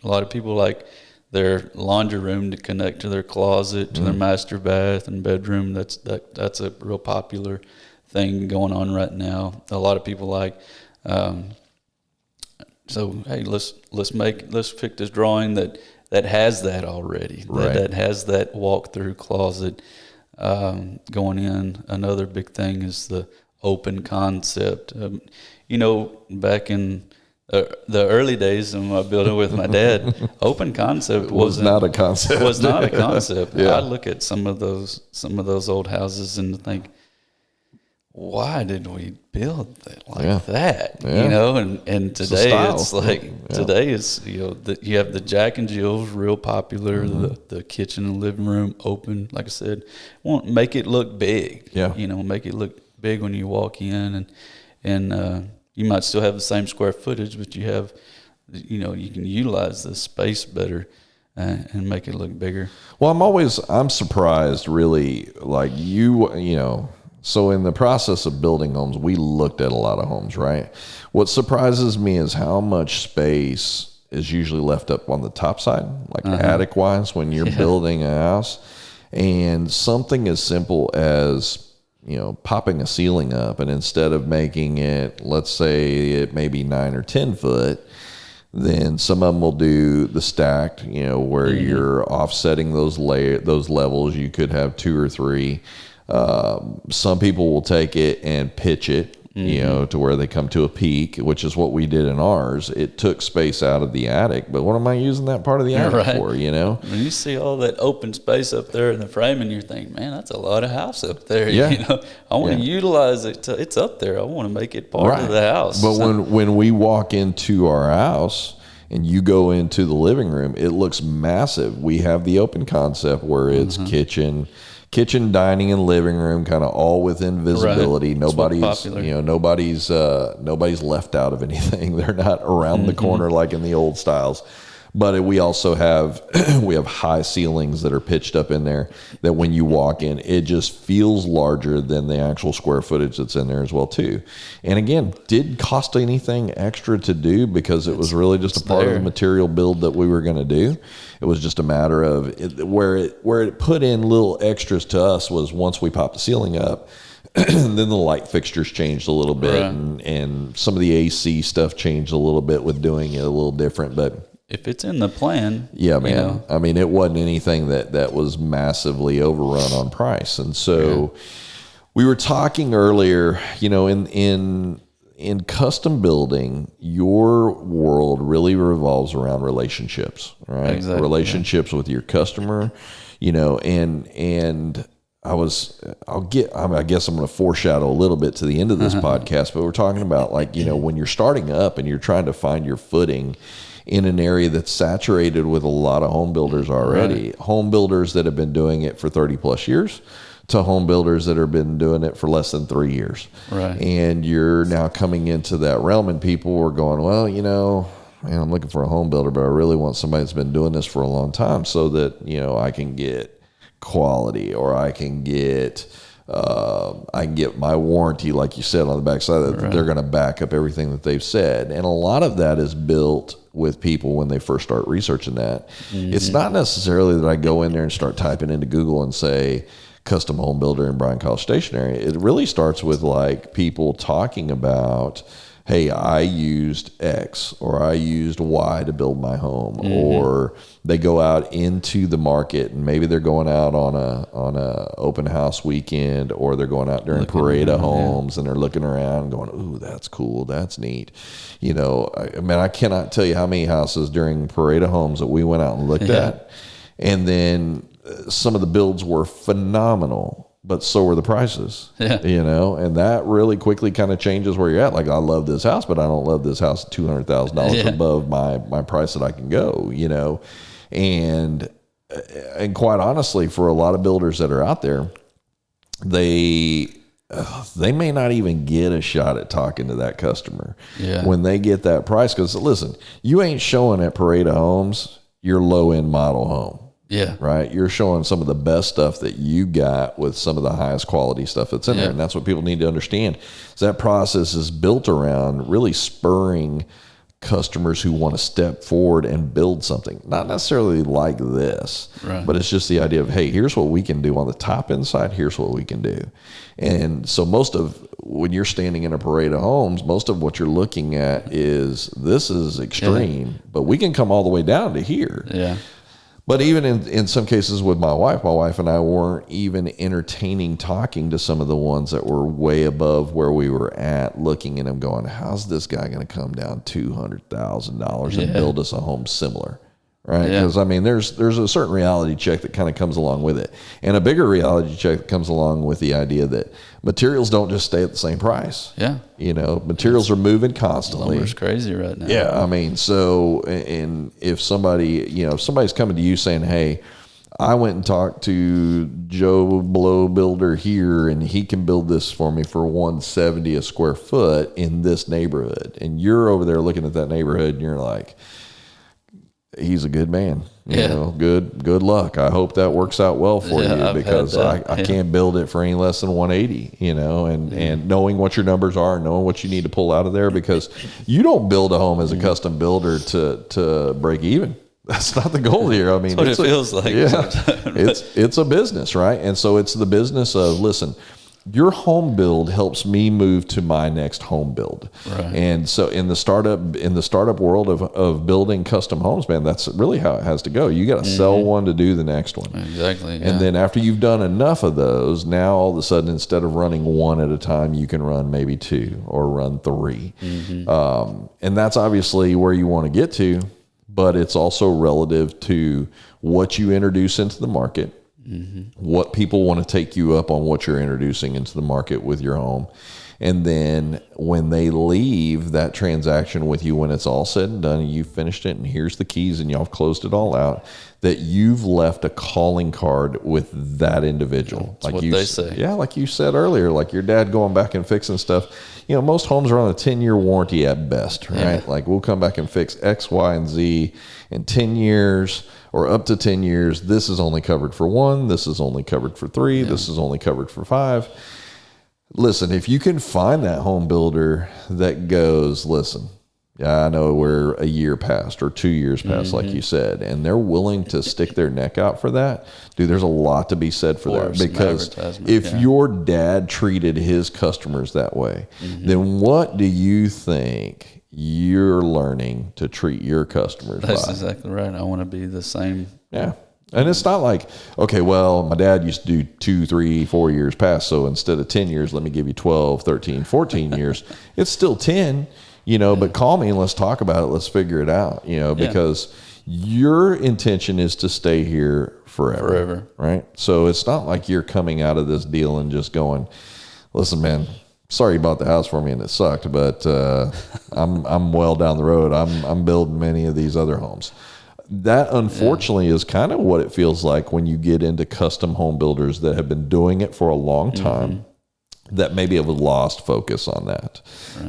lot of people like their laundry room to connect to their closet, to their master bath and bedroom. That's a real popular thing going on right now. A lot of people like. So hey, let's pick this drawing that has that already. Right. That has that walk-through closet going in. Another big thing is the open concept. Back in the early days of my building with my dad, open concept was not a concept. Was not a concept. Yeah. I look at some of those old houses and think, why did we build it like that? Yeah. And today it's like, Yeah. today is, you have the Jack and Jill's, real popular, the kitchen and living room open. Like I said, make it look big. Yeah. Make it look big when you walk in, and you might still have the same square footage, but you have, you can utilize the space better and make it look bigger. Well, I'm surprised really, like so in the process of building homes, we looked at a lot of homes, right? What surprises me is how much space is usually left up on the top side, like attic wise, when you're building a house. And something as simple as, popping a ceiling up, and instead of making it, let's say it may be 9 or 10 foot, then some of them will do the stacked, where you're offsetting those levels. You could have 2 or 3. Some people will take it and pitch it, to where they come to a peak, which is what we did in ours. It took space out of the attic, but what am I using that part of the attic for, When you see all that open space up there in the frame, and you're thinking, man, that's a lot of house up there. Yeah. I want to utilize it. It's up there. I want to make it part of the house. But when we walk into our house and you go into the living room, it looks massive. We have the open concept where it's kitchen, dining, and living room, kind of all within visibility. Right. Nobody's left out of anything. They're not around the corner like in the old styles. But we also have high ceilings that are pitched up in there that when you walk in, it just feels larger than the actual square footage that's in there as well too. And again, didn't cost anything extra to do because it was really just a part of the material build that we were going to do. It was just a matter of where it put in little extras to us was once we popped the ceiling up, then the light fixtures changed a little bit, and some of the AC stuff changed a little bit with doing it a little different, but if it's in the plan, yeah, man. I mean, it wasn't anything that was massively overrun on price. And so we were talking earlier, in custom building, your world really revolves around relationships, right? Exactly, relationships with your customer, and I guess I'm going to foreshadow a little bit to the end of this podcast, but we're talking about when you're starting up and you're trying to find your footing in an area that's saturated with a lot of home builders already, home builders that have been doing it for 30 plus years to home builders that have been doing it for less than 3 years. Right. And you're now coming into that realm and people are going, well, man, I'm looking for a home builder, but I really want somebody that's been doing this for a long time so that, I can get quality, or I can get my warranty, like you said, on the backside, that they're going to back up everything that they've said. And a lot of that is built with people when they first start researching that. It's not necessarily that I go in there and start typing into Google and say custom home builder in Bryan College Stationery. It really starts with people talking about, hey, I used X or I used Y to build my home, or they go out into the market and maybe they're going out on a open house weekend, or they're going out during parade of homes and they're looking around going, ooh, that's cool, that's neat. I cannot tell you how many houses during parade of homes that we went out and looked at, and then some of the builds were phenomenal. but so are the prices. Yeah. You know, and that really quickly kind of changes where you're at. Like, I love this house, but I don't love this house $200,000 above my price that I can go, you know. And quite honestly, for a lot of builders that are out there, they may not even get a shot at talking to that customer when they get that price. Because listen, you ain't showing at Parade of Homes your low end model home. Yeah. Right. You're showing some of the best stuff that you got with some of the highest quality stuff that's in there. And that's what people need to understand. Is that process is built around really spurring customers who want to step forward and build something, not necessarily like this, but it's just the idea of, hey, here's what we can do on the top end side. Here's what we can do. And so when you're standing in a Parade of Homes, most of what you're looking at is, this is extreme, but we can come all the way down to here. Yeah. But even in some cases with my wife and I weren't even entertaining talking to some of the ones that were way above where we were at, looking at them going, how's this guy going to come down $200,000 and build us a home similar? Right. Because I mean, there's a certain reality check that kind of comes along with it, and a bigger reality check that comes along with the idea that materials don't just stay at the same price. Yeah. You know, materials are moving constantly. Lumber's crazy right now. Yeah. I mean, so, and if somebody's coming to you saying, hey, I went and talked to Joe Blow Builder here, and he can build this for me for $170 a square foot in this neighborhood. And you're over there looking at that neighborhood and you're like, he's a good man. You know, good luck. I hope that works out well for you, because I can't build it for any less than 180, you know, and knowing what your numbers are, knowing what you need to pull out of there, because you don't build a home as a custom builder to break even. That's not the goal here. I mean, that's what it feels like. Yeah, it's a business, right? And so it's the business of, listen, your home build helps me move to my next home build. Right. And so in the startup world of building custom homes, man, that's really how it has to go. You got to sell one to do the next one. Exactly. Yeah. And then after you've done enough of those, now all of a sudden, instead of running one at a time, you can run maybe two or run three. And that's obviously where you want to get to, but it's also relative to what you introduce into the market. What people want to take you up on what you're introducing into the market with your home. And then when they leave that transaction with you, when it's all said and done and you've finished it and here's the keys and y'all have closed it all out, that you've left a calling card with that individual. That's like what they say. Yeah, like you said earlier, like your dad going back and fixing stuff. You know, most homes are on a 10-year warranty at best, right? Yeah. Like, we'll come back and fix X, Y, and Z in 10 years or up to 10 years. This is only covered for 1. This is only covered for 3. This is only covered for 5. Listen, if you can find that home builder that goes, listen, I know we're a year past or 2 years past, like you said, and they're willing to stick their neck out for that, dude, there's a lot to be said for that. Because if your dad treated his customers that way, then what do you think you're learning to treat your customers That's exactly right. I want to be the same. Yeah. And it's not like, okay, well, my dad used to do 2, 3, 4 years past, so instead of 10 years, let me give you 12, 13, 14 years. It's still 10, you know, but call me and let's talk about it. Let's figure it out, you know, because your intention is to stay here forever. Right? So it's not like you're coming out of this deal and just going, listen, man, sorry you bought the house for me and it sucked, but I'm well down the road. I'm building many of these other homes. That, unfortunately, is kind of what it feels like when you get into custom home builders that have been doing it for a long time, that maybe have lost focus on that,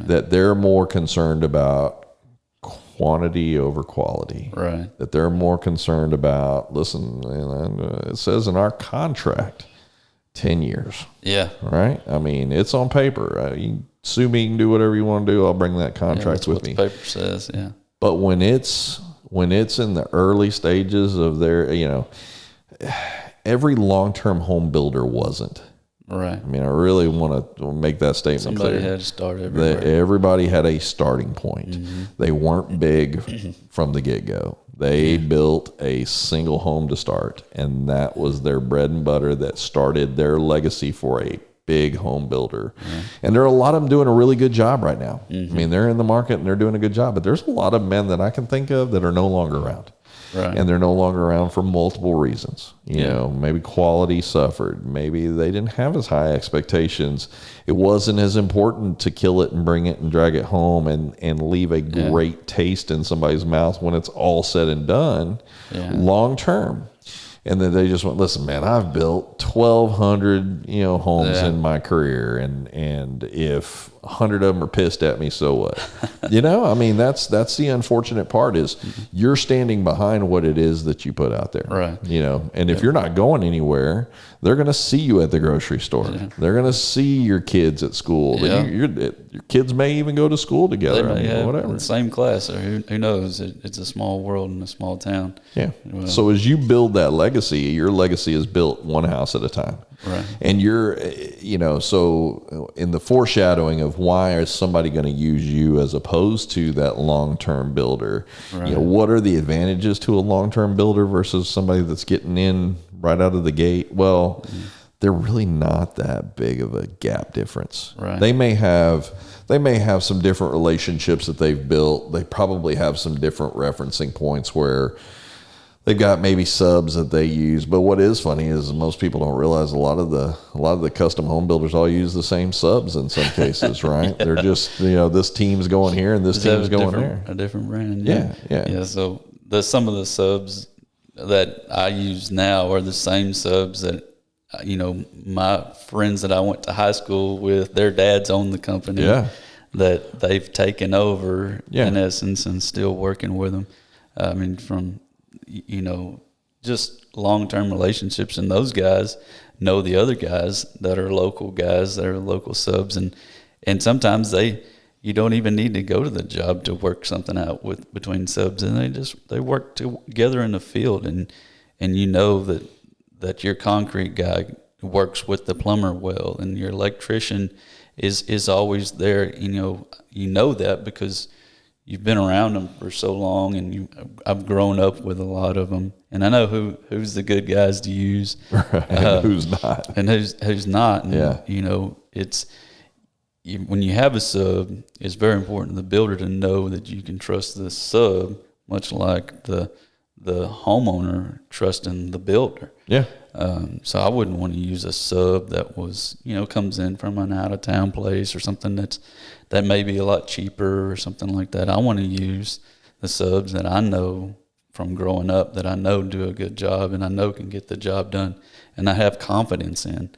that they're more concerned about quantity over quality, that they're more concerned about, listen, it says in our contract 10 years. Yeah. Right? I mean, it's on paper. You can sue me, you can do whatever you want to do. I'll bring that contract with me. The paper says, But when it's in the early stages of their, you know, every long-term home builder wasn't. Right. I mean, I really want to make that statement clear. Somebody had to start everywhere. Everybody had a starting point. They weren't big from the get-go. They built a single home to start, and that was their bread and butter that started their legacy for a big home builder. And there are a lot of them doing a really good job right now. I mean, they're in the market and they're doing a good job, but there's a lot of men that I can think of that are no longer around. Right. and they're no longer around for multiple reasons. You know, maybe quality suffered. Maybe they didn't have as high expectations. It wasn't as important to kill it and bring it and drag it home and leave a great taste in somebody's mouth when it's all said and done long term. And then they just went, listen, man, I've built 1,200, homes in my career, and if 100 of them are pissed at me, so what? I mean, that's the unfortunate part is you're standing behind what it is that you put out there, right? And if you're not going anywhere, they're going to see you at the grocery store. They're going to see your kids at school. Your kids may even go to school together. They may have whatever. the same class, or who knows? It's a small world in a small town. Yeah. So as you build that legacy, your legacy is built one house at a time. Right. And you're, so in the foreshadowing of why is somebody going to use you as opposed to that long-term builder, what are the advantages to a long-term builder versus somebody that's getting in right out of the gate? Well, they're really not that big of a gap difference. Right. They may have some different relationships that they've built. They probably have some different referencing points where they've got maybe subs that they use. But what is funny is most people don't realize a lot of the custom home builders all use the same subs in some cases, right? They're just, this team's going here and this team's going there. A different brand. Yeah. So some of the subs that I use now are the same subs that, my friends that I went to high school with, their dads own the company that they've taken over in essence and still working with them. I mean, from, just long-term relationships, and those guys know the other guys that are local guys, that are local subs, and sometimes you don't even need to go to the job to work something out between subs, and they work together in the field, and that your concrete guy works with the plumber well, and your electrician is always there. You know that because you've been around them for so long, and I've grown up with a lot of them, and I know who's the good guys to use, and who's not, and who's not. And, it's when you have a sub, it's very important the builder to know that you can trust the sub, much like the homeowner trusting the builder. Yeah. So I wouldn't want to use a sub that was, comes in from an out of town place or something that may be a lot cheaper or something like that. I want to use the subs that I know from growing up, that I know do a good job and I know can get the job done, and I have confidence in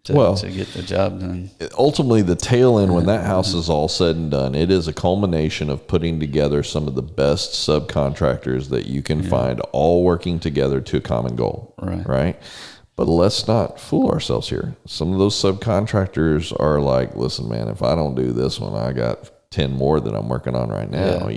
to get the job done. Ultimately, the tail end, when that house is all said and done, it is a culmination of putting together some of the best subcontractors that you can find, all working together to a common goal. Right? But let's not fool ourselves here. Some of those subcontractors are like, listen, man, if I don't do this one, I got 10 more that I'm working on right now,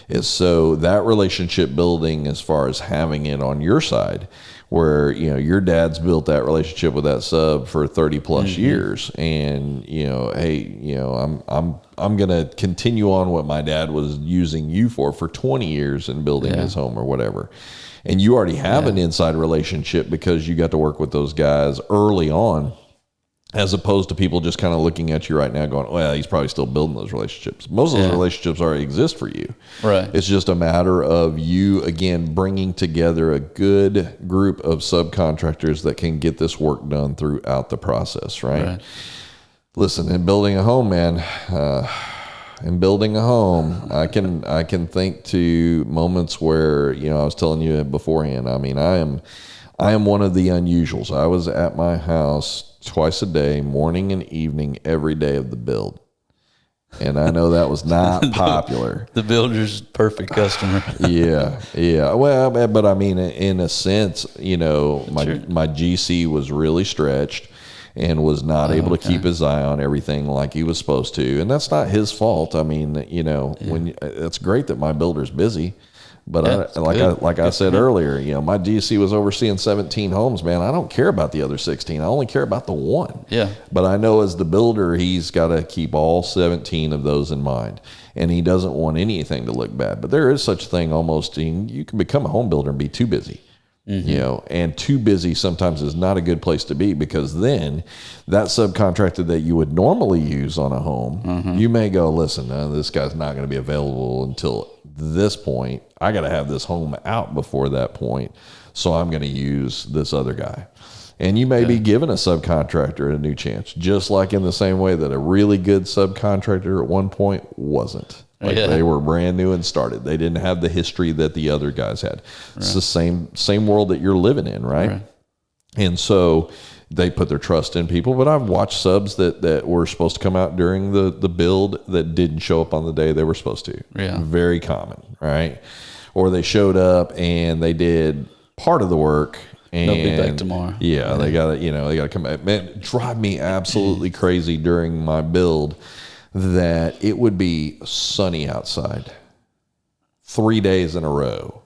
It's so that relationship building, as far as having it on your side, where, your dad's built that relationship with that sub for 30 plus years. And, I'm going to continue on what my dad was using you for 20 years in building his home or whatever. And you already have an inside relationship because you got to work with those guys early on, as opposed to people just kind of looking at you right now going, well, he's probably still building those relationships. Most of those relationships already exist for you. Right. It's just a matter of you, again, bringing together a good group of subcontractors that can get this work done throughout the process, right? Listen, in building a home, man, I can think to moments where, I was telling you beforehand, I mean, I am one of the unusuals. I was at my house twice a day, morning and evening, every day of the build. And I know that was not popular. The builder's perfect customer. Yeah. Well, but I mean, in a sense, my GC was really stretched and was not able to keep his eye on everything like he was supposed to. And that's not his fault. I mean, when it's great that my builder's busy. But I said earlier, my GC was overseeing 17 homes, man. I don't care about the other 16. I only care about the one. Yeah. But I know as the builder, he's got to keep all 17 of those in mind. And he doesn't want anything to look bad. But there is such a thing almost, you can become a home builder and be too busy. You know, and too busy sometimes is not a good place to be, because then that subcontractor that you would normally use on a home, you may go, listen, this guy's not going to be available until this point. I got to have this home out before that point. So I'm going to use this other guy. And you may be giving a subcontractor a new chance, just like in the same way that a really good subcontractor at one point wasn't. Like they were brand new and started. They didn't have the history that the other guys had. It's the same world that you're living in, right? And so they put their trust in people. But I've watched subs that were supposed to come out during the build that didn't show up on the day they were supposed to. Yeah. Very common, right? Or they showed up and they did part of the work. And they'll be back tomorrow. Yeah, they gotta come back. Man, it drive me absolutely crazy during my build that it would be sunny outside 3 days in a row,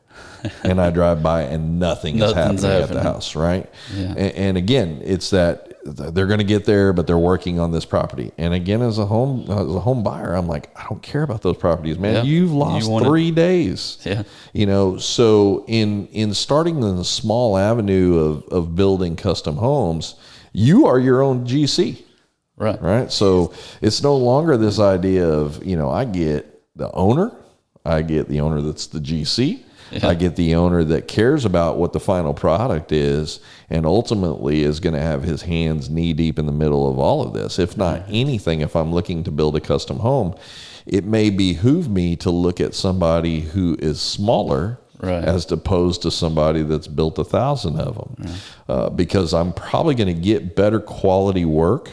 and I drive by and nothing's happening at the house, right? Yeah. And again, it's that they're going to get there, but they're working on this property. And again, as a home buyer, I'm like, I don't care about those properties, man. Yeah. You've lost 3 days. Yeah. You know, so in starting in the small avenue of building custom homes, you are your own GC. Right. So it's no longer this idea of, you know, I get the owner, I get the owner that's the GC, I get the owner that cares about what the final product is and ultimately is going to have his hands knee deep in the middle of all of this. If not anything, if I'm looking to build a custom home, it may behoove me to look at somebody who is smaller as opposed to somebody that's built 1,000 of them, because I'm probably going to get better quality work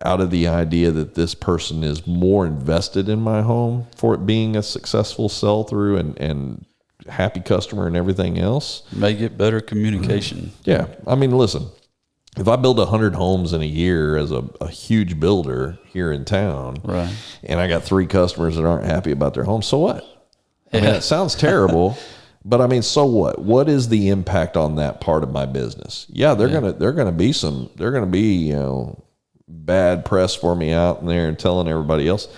out of the idea that this person is more invested in my home for it being a successful sell through and happy customer and everything else. May get better communication. Yeah. I mean, listen, if I build 100 homes in a year as a huge builder here in town, and I got 3 customers that aren't happy about their home, so what? I mean, it sounds terrible, but I mean, so what? What is the impact on that part of my business? Yeah, they're gonna be, you know, bad press for me out in there and telling everybody else.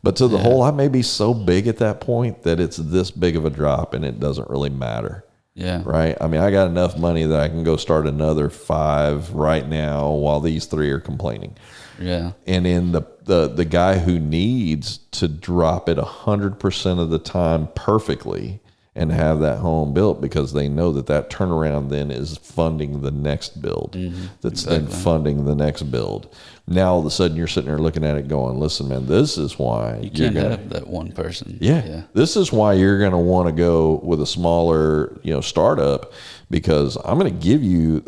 But to the whole, I may be so big at that point that it's this big of a drop and it doesn't really matter. Yeah. Right. I mean, I got enough money that I can go start another 5 right now while these 3 are complaining. Yeah. And in the guy who needs to drop it 100% of the time perfectly and have that home built, because they know that turnaround then is funding the next build. That's then funding the next build. Now all of a sudden you're sitting there looking at it going, listen, man, this is why you can't have that one person. Yeah. This is why you're going to want to go with a smaller, you know, startup, because I'm going to give you,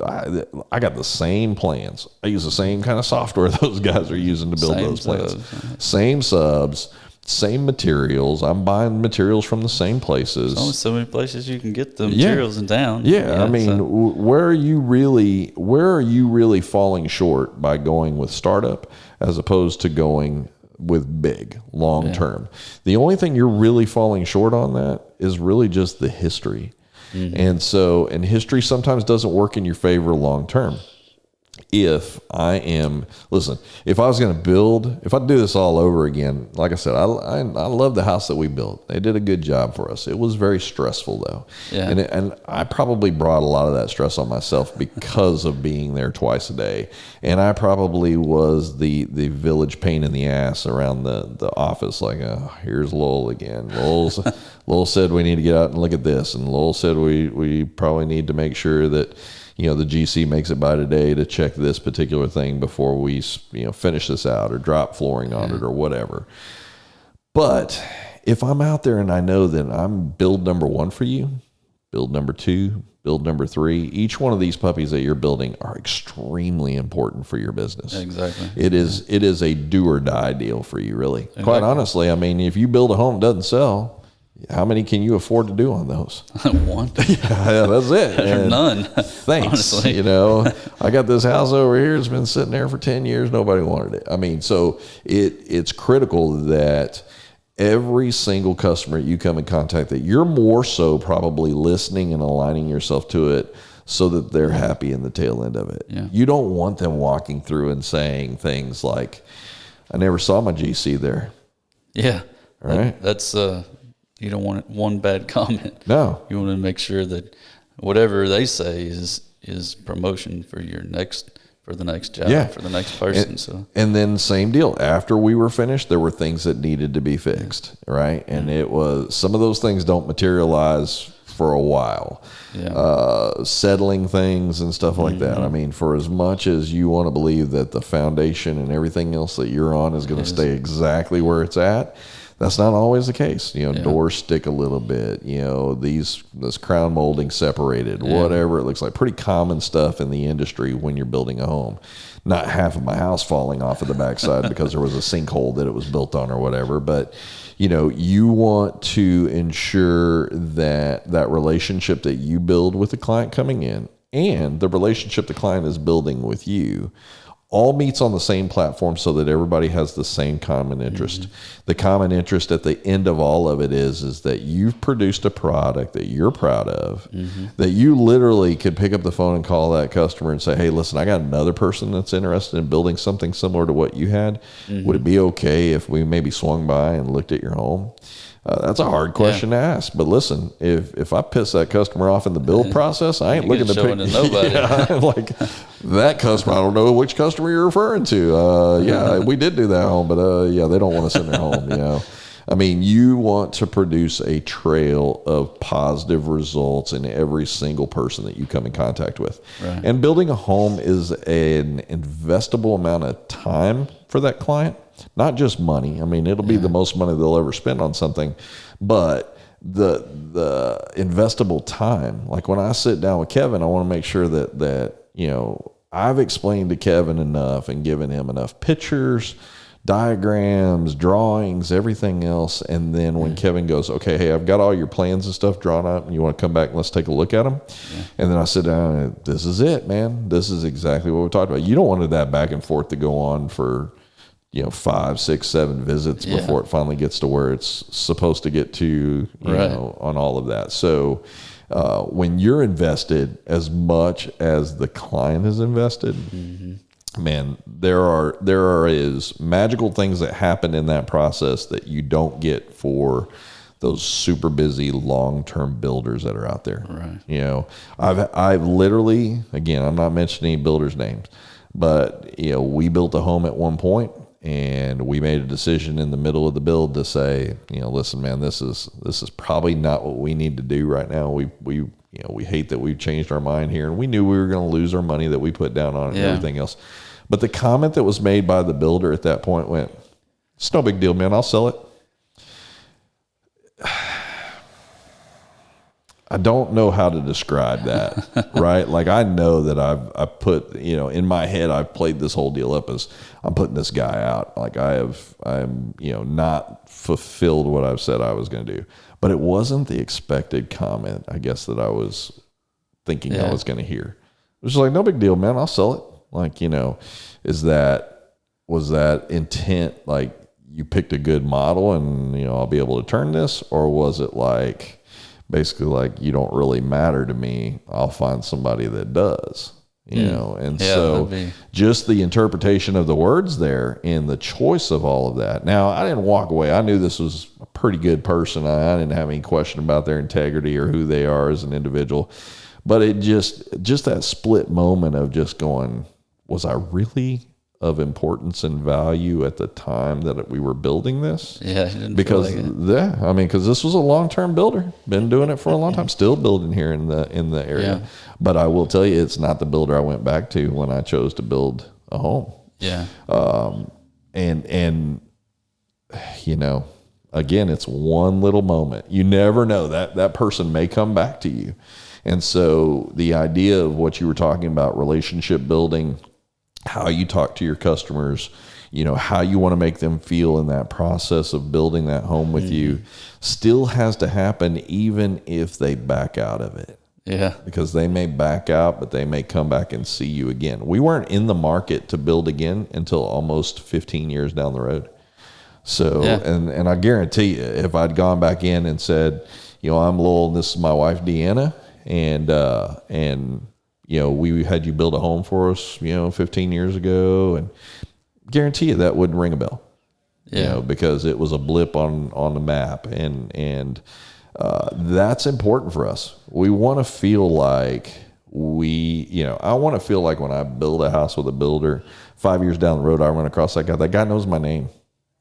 I got the same plans. I use the same kind of software those guys are using to build those plans. Same subs. Same materials. I'm buying materials from the same places. There's only so many places you can get the materials in town. Yeah, I mean, where are you really falling short by going with startup as opposed to going with big long term? The only thing you're really falling short on that is really just the history. And history sometimes doesn't work in your favor long term. If I was going to build, if I do this all over again, like I said, I love the house that we built. They did a good job for us. It was very stressful though. Yeah. And I probably brought a lot of that stress on myself because of being there twice a day. And I probably was the village pain in the ass around the office. Like, here's Lowell again. Lowell said we need to get out and look at this. And Lowell said we probably need to make sure that, you know, the GC makes it by today to check this particular thing before we, you know, finish this out or drop flooring on it or whatever. But if I'm out there and I know that I'm build number 1 for you, build number 2, build number 3, each one of these puppies that you're building are extremely important for your business. Exactly. It is a do or die deal for you, really. Exactly. Quite honestly, I mean, if you build a home that doesn't sell, how many can you afford to do on those? 1. Yeah, that's it. Or none. Thanks. Honestly. You know, I got this house over here. It's been sitting there for 10 years. Nobody wanted it. I mean, so it's critical that every single customer you come in contact that you're more so probably listening and aligning yourself to it so that they're happy in the tail end of it. Yeah. You don't want them walking through and saying things like, I never saw my GC there. Yeah. Right. That's, you don't want one bad comment. No. You want to make sure that whatever they say is promotion for the next job, for the next person. And then same deal. After we were finished, there were things that needed to be fixed, right? And it was, some of those things don't materialize for a while. Settling things and stuff like that. I mean, for as much as you want to believe that the foundation and everything else that you're on is going to stay exactly where it's at, that's not always the case. Doors stick a little bit, this crown molding separated, whatever it looks like. Pretty common stuff in the industry when you're building a home. Not half of my house falling off of the backside because there was a sinkhole that it was built on or whatever. But, you want to ensure that that relationship that you build with the client coming in and the relationship the client is building with you all meets on the same platform so that everybody has the same common interest. The common interest at the end of all of it is that you've produced a product that you're proud of, that you literally could pick up the phone and call that customer and say, hey, listen, I got another person that's interested in building something similar to what you had. Would it be okay if we maybe swung by and looked at your home? That's a hard question to ask. But listen, if I piss that customer off in the build process, I ain't looking to pick nobody. Like that customer. I don't know which customer you're referring to. We did do that home, but they don't want us in their home. I mean, you want to produce a trail of positive results in every single person that you come in contact with. Right. And building a home is an investable amount of time for that client. Not just money. I mean, it'll be the most money they'll ever spend on something, but the investable time. Like when I sit down with Kevin, I want to make sure that I've explained to Kevin enough and given him enough pictures, diagrams, drawings, everything else. And then when Kevin goes, okay, hey, I've got all your plans and stuff drawn up and you want to come back and let's take a look at them. And then I sit down and this is it, man. This is exactly what we talked about. You don't want that back and forth to go on for 5, 6, 7 visits before it finally gets to where it's supposed to get to, you know, on all of that. So when you're invested as much as the client is invested, man, there is magical things that happen in that process that you don't get for those super busy long-term builders that are out there. Right. I've literally, again, I'm not mentioning any builders' names, but we built a home at one point. And we made a decision in the middle of the build to say, listen, man, this is probably not what we need to do right now. We hate that we've changed our mind here, and we knew we were going to lose our money that we put down on it and everything else. But the comment that was made by the builder at that point went, "It's no big deal, man. I'll sell it." I don't know how to describe that, right? Like I know that I've put, in my head, I've played this whole deal up as I'm putting this guy out. Like I'm not fulfilled what I've said I was going to do, but it wasn't the expected comment, I guess, that I was thinking I was going to hear. It was just like, no big deal, man. I'll sell it. Like, was that intent? Like you picked a good model and, I'll be able to turn this, or was it like, basically like, you don't really matter to me, I'll find somebody that does, and so just the interpretation of the words there and the choice of all of that. Now, I didn't walk away. I knew this was a pretty good person. I didn't have any question about their integrity or who they are as an individual, but it just that split moment of just going, was I really of importance and value at the time that we were building this? Because this was a long-term builder, been doing it for a long time, still building here in the area. But I will tell you, it's not the builder I went back to when I chose to build a home. And again, it's one little moment. You never know, that person may come back to you. And so the idea of what you were talking about, relationship building, how you talk to your customers, how you want to make them feel in that process of building that home with you, still has to happen even if they back out of it. Because they may back out, but they may come back and see you again. We weren't in the market to build again until almost 15 years down the road. So, and I guarantee you, if I'd gone back in and said, I'm Lowell and this is my wife, Deanna, and we had you build a home for us, 15 years ago, and guarantee you that wouldn't ring a bell, because it was a blip on the map. And That's important for us. We want to feel like I want to feel like when I build a house with a builder, 5 years down the road, I run across that guy. That guy knows my name.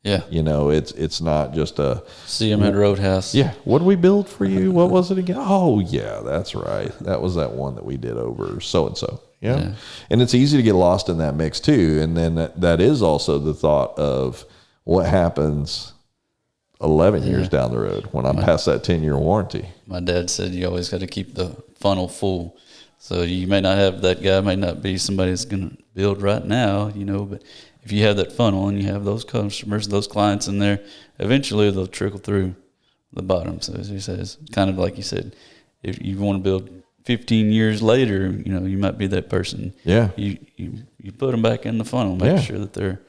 Yeah. It's not just a See him at Roadhouse. yeah. What did we build for you? What was it again? Oh yeah, that's right. That was that one that we did over so and so. Yeah. And it's easy to get lost in that mix too. And then that is also the thought of what happens 11 years down the road when I'm past that 10-year warranty. My dad said you always got to keep the funnel full. So you may not have that guy, may not be somebody that's going to build right now, but if you have that funnel and you have those customers, those clients in there, eventually they'll trickle through the bottom. So as he says, kind of like you said, if you want to build 15 years later, you might be that person. Yeah. You put them back in the funnel, make sure that they're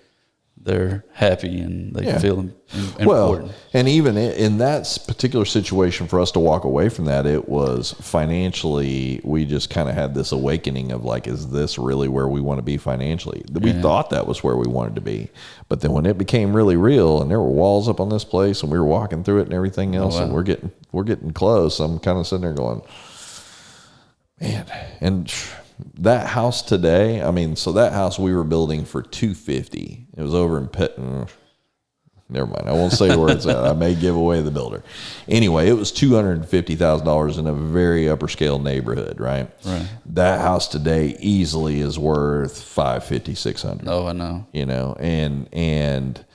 happy and they feel important. Well, and even in that particular situation, for us to walk away from that, it was financially, we just kind of had this awakening of like, is this really where we want to be financially? We thought that was where we wanted to be. But then when it became really real and there were walls up on this place and we were walking through it and everything else, and we're getting close, I'm kind of sitting there going, man, and that house today, so that house we were building for $250. It was over in Pitton. Never mind. I won't say where it's at. I may give away the builder. Anyway, it was $250,000 in a very upper scale neighborhood, right? Right. That house today easily is worth $550, $600. Oh, I know. And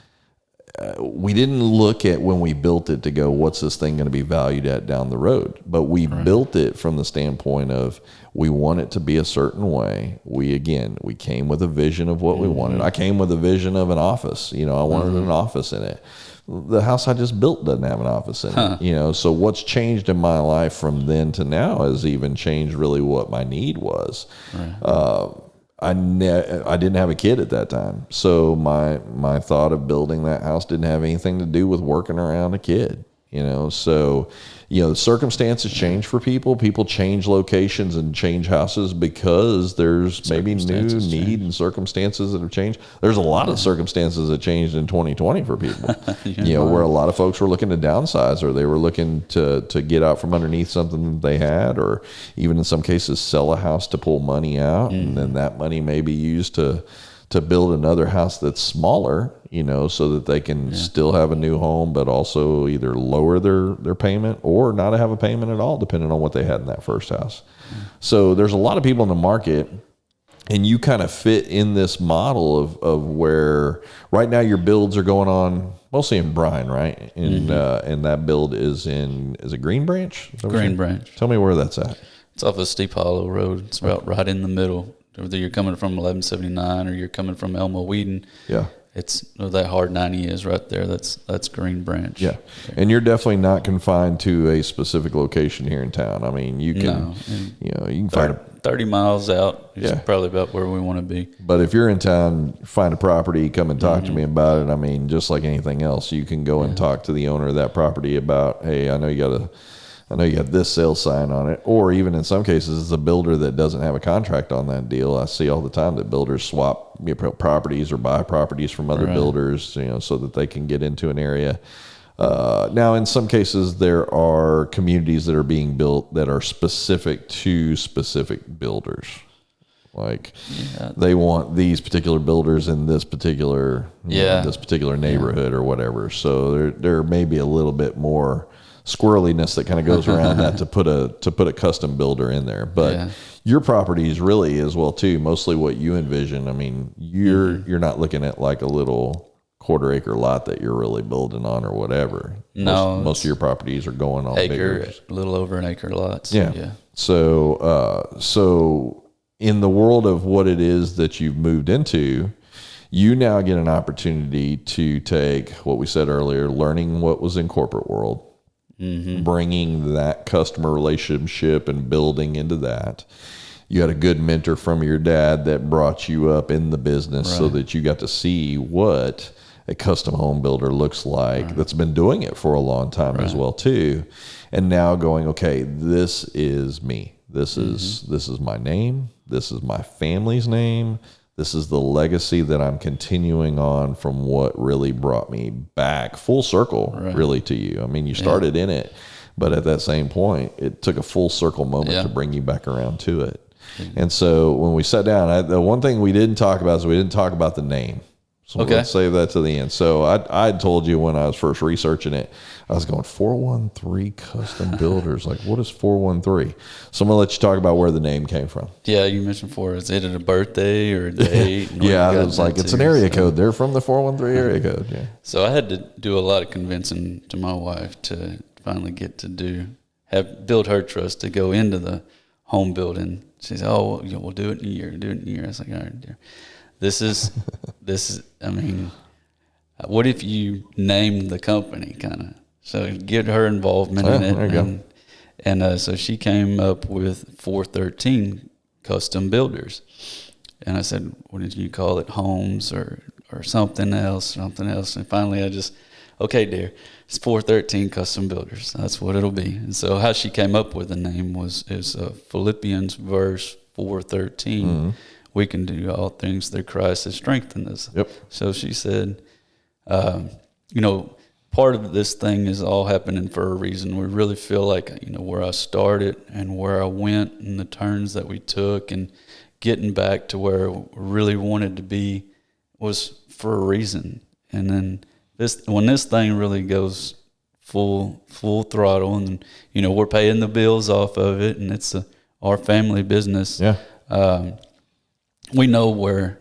we didn't look at when we built it to go, what's this thing going to be valued at down the road? But we built it from the standpoint of we want it to be a certain way. We came with a vision of what we wanted. I came with a vision of an office. I wanted an office in it. The house I just built doesn't have an office in it. So what's changed in my life from then to now has even changed really what my need was. Right. I didn't have a kid at that time. So my thought of building that house didn't have anything to do with working around a kid, So, the circumstances change for people. People change locations and change houses because there's maybe new need and circumstances that have changed. There's a lot of circumstances that changed in 2020 for people, where a lot of folks were looking to downsize or they were looking to get out from underneath something that they had, or even in some cases sell a house to pull money out. And then that money may be used to build another house that's smaller, so that they can still have a new home, but also either lower their payment or not have a payment at all, depending on what they had in that first house. So there's a lot of people in the market, and you kind of fit in this model of where right now your builds are going on mostly in Bryan, right? And that build is it Green Branch? Green Branch. Tell me where that's at. It's off of Steep Hollow Road. It's about right in the middle. Whether you're coming from 1179 or you're coming from Elmo Whedon, it's that hard 90 is right there. That's Green Branch. Yeah, and you're definitely not confined to a specific location here in town. You can, you can find 30 miles out is probably about where we want to be. But if you're in town, find a property, come and talk to me about it. Just like anything else, you can go and talk to the owner of that property about, hey, I know you got this sales sign on it, or even in some cases, it's a builder that doesn't have a contract on that deal. I see all the time that builders swap properties or buy properties from other builders, so that they can get into an area. Now, in some cases, there are communities that are being built that are specific to specific builders. Like they want these particular builders in this particular neighborhood or whatever. So there may be a little bit more squirreliness that kind of goes around that to put a custom builder in there. But your properties really as well too, mostly what you envision. You're not looking at like a little quarter-acre lot that you're really building on or whatever. No, most of your properties are going on bigger, a little over an acre lots. Yeah. So in the world of what it is that you've moved into, you now get an opportunity to take what we said earlier, learning what was in corporate world, bringing that customer relationship and building into that. You had a good mentor from your dad that brought you up in the business so that you got to see what a custom home builder looks like that's been doing it for a long time as well too. And now going, okay, this is me. This is my name. This is my family's name. This is the legacy that I'm continuing on from what really brought me back full circle really to you. You started in it, But at that same point, it took a full circle moment to bring you back around to it. And so when we sat down, the one thing we didn't talk about is we didn't talk about the name. So let's save that to the end. So I told you when I was first researching it, I was going 413 Custom Builders. Like, what is 413? So I'm going to let you talk about where the name came from. Yeah, you mentioned before. Is it a birthday or a date? Yeah, it was like, it's an area code. They're from the 413 area code. Yeah. So I had to do a lot of convincing to my wife to finally get to build her trust to go into the home building. She said, "Oh, we'll do it in a year. Do it in a year." I was like, "All right, dear. This is. I mean, what if you named the company, kind of? So get her involvement in it." There you go. And so she came up with 413 Custom Builders, and I said, "What did you call it? Homes or something else? Something else?" And finally, I just, "Okay, dear, it's 413 Custom Builders. That's what it'll be." And so how she came up with the name is Philippians verse 413. Mm-hmm. We can do all things through Christ that strengthens us. Yep. So she said, part of this thing is all happening for a reason. We really feel like, where I started and where I went and the turns that we took and getting back to where we really wanted to be was for a reason. And then when this thing really goes full throttle and, we're paying the bills off of it and it's our family business. Yeah. We know why.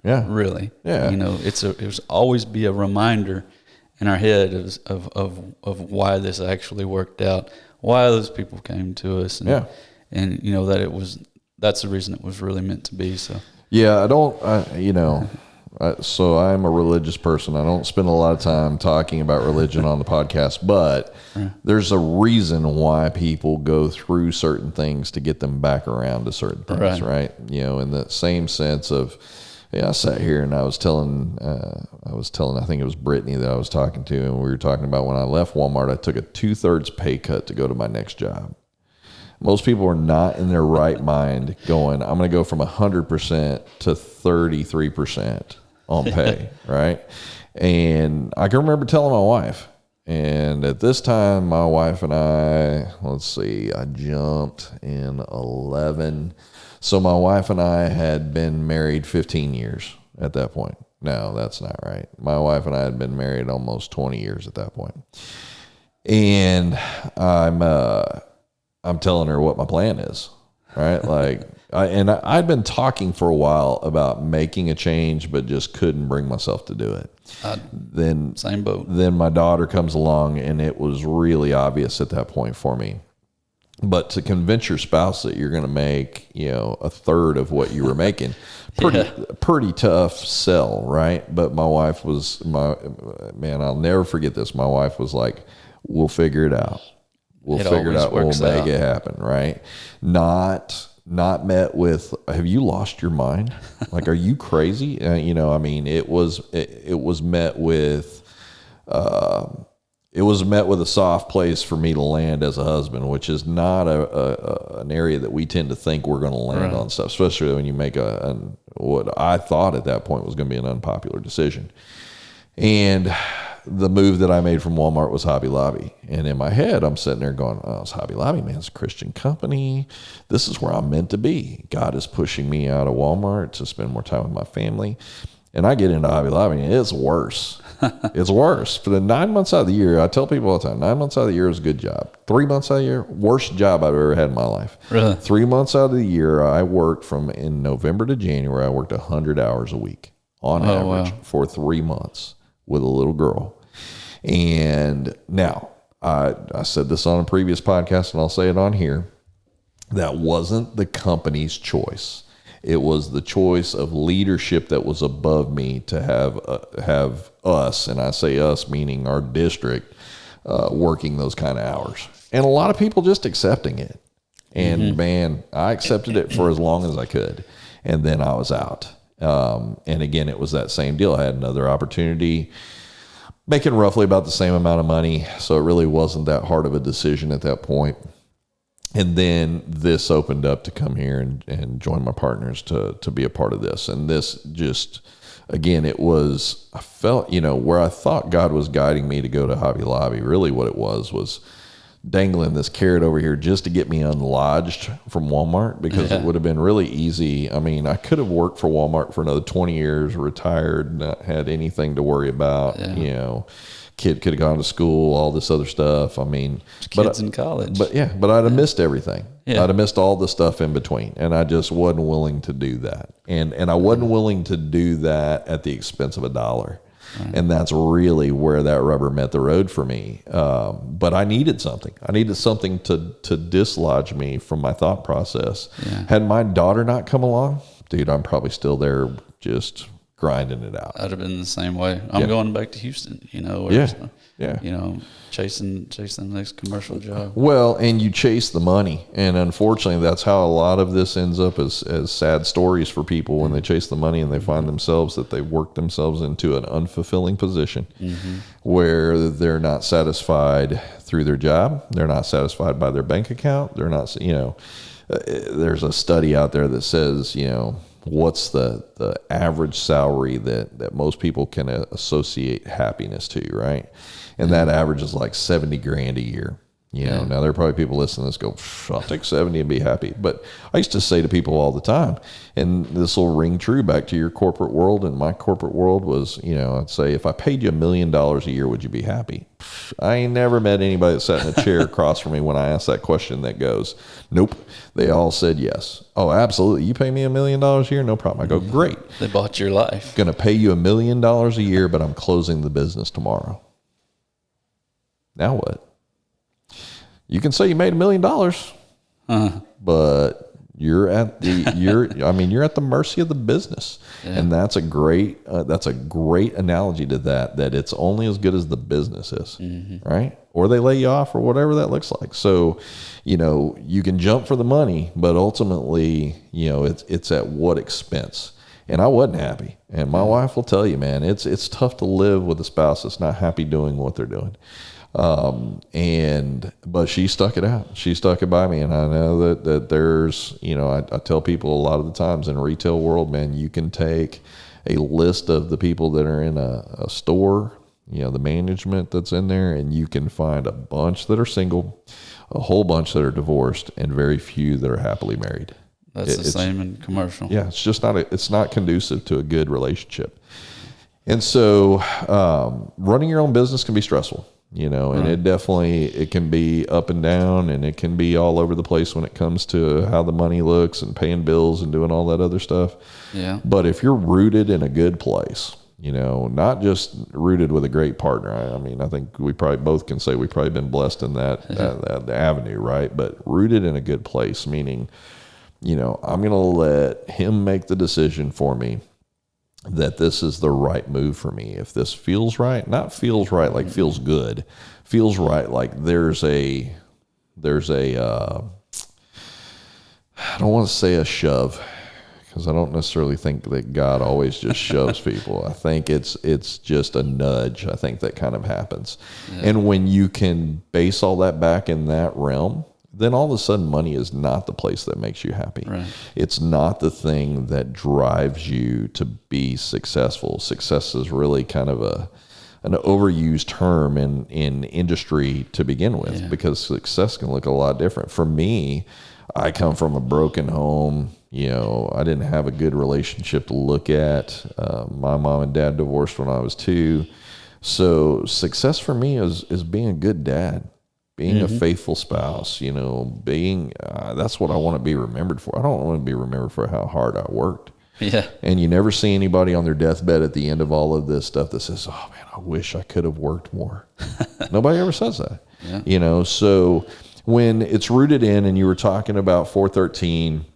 Yeah. Really. Yeah. It was always be a reminder in our head of why this actually worked out, why those people came to us, and that that's the reason it was really meant to be. So yeah, so I'm a religious person. I don't spend a lot of time talking about religion on the podcast, but there's a reason why people go through certain things to get them back around to certain things, right? In the same sense of, I sat here and I was telling, I think it was Brittany that I was talking to, and we were talking about when I left Walmart, I took a 2/3 pay cut to go to my next job. Most people are not in their right mind going, I'm going to go from 100% to 33% on pay, right? And I can remember telling my wife, and at this time, my wife and I jumped in 11. So my wife and I had been married 15 years at that point. No, that's not right. My wife and I had been married almost 20 years at that point. And I'm telling her what my plan is, right? Like, I'd been talking for a while about making a change, but just couldn't bring myself to do it. Then same boat. Then my daughter comes along, and it was really obvious at that point for me. But to convince your spouse that you're going to make, a third of what you were making, pretty tough sell, right? But my wife I'll never forget this. My wife was like, "We'll figure it out. We'll figure it out. We'll make it happen," right? Not met with, "Have you lost your mind? Like, are you crazy?" It was met with, a soft place for me to land as a husband, which is not an area that we tend to think we're going to land on stuff, especially when you make what I thought at that point was going to be an unpopular decision. And the move that I made from Walmart was Hobby Lobby. And in my head, I'm sitting there going, "Oh, it's Hobby Lobby, man. It's a Christian company. This is where I'm meant to be. God is pushing me out of Walmart to spend more time with my family." And I get into Hobby Lobby, and it's worse. It's worse. For the 9 months out of the year, I tell people all the time, 9 months out of the year is a good job. 3 months out of the year, worst job I've ever had in my life. Really? 3 months out of the year, I worked in November to January, I worked 100 hours a week on average for 3 months with a little girl. And now, I said this on a previous podcast, and I'll say it on here. That wasn't the company's choice. It was the choice of leadership that was above me to have us, and I say us meaning our district, working those kind of hours. And a lot of people just accepting it. And man, I accepted it for as long as I could. And then I was out. And again, it was that same deal. I had another opportunity making roughly about the same amount of money. So it really wasn't that hard of a decision at that point. And then this opened up to come here and join my partners to be a part of this. And this just, again, I felt, where I thought God was guiding me to go to Hobby Lobby, really what it was dangling this carrot over here just to get me unlodged from Walmart, because it would have been really easy. I mean, I could have worked for Walmart for another 20 years, retired, not had anything to worry about, kid could have gone to school, all this other stuff. I mean, kids in college. But I'd have missed everything. Yeah. I'd have missed all the stuff in between, and I just wasn't willing to do that. And I wasn't willing to do that at the expense of $1. Right. And that's really where that rubber met the road for me. But I needed something. I needed something to dislodge me from my thought process. Yeah. Had my daughter not come along, dude, I'm probably still there just grinding it out. I'd have been the same way. I'm going back to Houston, chasing the next commercial job. Well, and you chase the money, and unfortunately, that's how a lot of this ends up as sad stories for people when they chase the money and they find themselves that they work themselves into an unfulfilling position where they're not satisfied through their job, they're not satisfied by their bank account, they're not, there's a study out there that says, what's the average salary that most people can associate happiness to, right? And that average is like $70,000 a year. Now there are probably people listening to this go, I'll take 70 and be happy. But I used to say to people all the time, and this will ring true back to your corporate world, and my corporate world was, I'd say, if I paid you $1 million a year, would you be happy? I ain't never met anybody that sat in a chair across from me when I asked that question that goes, nope. They all said yes. Oh, absolutely. You pay me $1 million a year? No problem. I go, great. They bought your life. Going to pay you $1 million a year, but I'm closing the business tomorrow. Now what? You can say you made $1 million, but you're at the mercy of the business. Yeah. And that's a great analogy to that it's only as good as the business is, right? Or they lay you off, or whatever that looks like. So, you can jump for the money, but ultimately, it's at what expense? And I wasn't happy. And my wife will tell you, man, it's tough to live with a spouse that's not happy doing what they're doing. But she stuck it out. She stuck it by me. And I know that there's, I tell people a lot of the times in the retail world, man, you can take a list of the people that are in a store, the management that's in there, and you can find a bunch that are single, a whole bunch that are divorced, and very few that are happily married. That's the same in commercial. Yeah. It's just it's not conducive to a good relationship. And so, running your own business can be stressful. And it can be up and down, and it can be all over the place when it comes to how the money looks and paying bills and doing all that other stuff. Yeah. But if you're rooted in a good place, not just rooted with a great partner. I think we probably both can say we've probably been blessed in that avenue, right? But rooted in a good place, meaning, I'm going to let him make the decision for me that this is the right move for me. If this feels right, not feels right like feels good, feels right like there's a I don't want to say a shove, because I don't necessarily think that God always just shoves people. I think it's just a nudge. I think that kind of happens. Yeah. And when you can base all that back in that realm, then all of a sudden money is not the place that makes you happy. Right. It's not the thing that drives you to be successful. Success is really kind of an overused term in industry to begin with, because success can look a lot different. For me, I come from a broken home. I didn't have a good relationship to look at. My mom and dad divorced when I was 2. So success for me is being a good dad. Being a faithful spouse, being, that's what I want to be remembered for. I don't want to be remembered for how hard I worked. Yeah. And you never see anybody on their deathbed at the end of all of this stuff that says, oh man, I wish I could have worked more. Nobody ever says that. Yeah. So when it's rooted in, and you were talking about 413,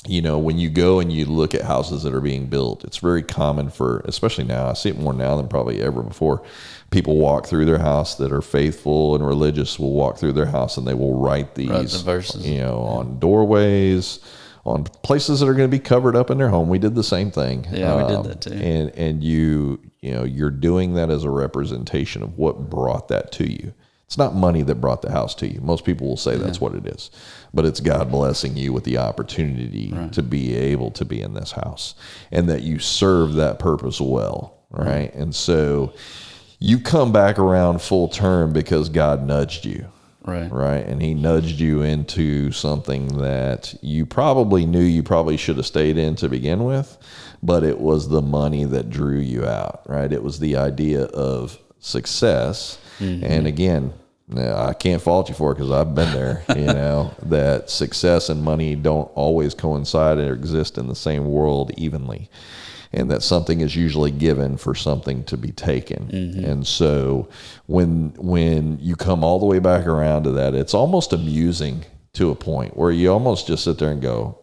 when you go and you look at houses that are being built, it's very common especially now, I see it more now than probably ever before. People walk through their house that are faithful and religious will walk through their house, and they will write these verses, on doorways, on places that are going to be covered up in their home. We did the same thing. Yeah, we did that too. And you're doing that as a representation of what brought that to you. It's not money that brought the house to you. Most people will say that's what it is, but it's God blessing you with the opportunity to be able to be in this house, and that you serve that purpose well, right? And so you come back around full term because God nudged you. Right. And he nudged you into something that you probably knew you probably should have stayed in to begin with, but it was the money that drew you out, right? It was the idea of success. And again, I can't fault you for it because I've been there, that success and money don't always coincide or exist in the same world evenly. And that something is usually given for something to be taken. And so when you come all the way back around to that, it's almost amusing to a point where you almost just sit there and go,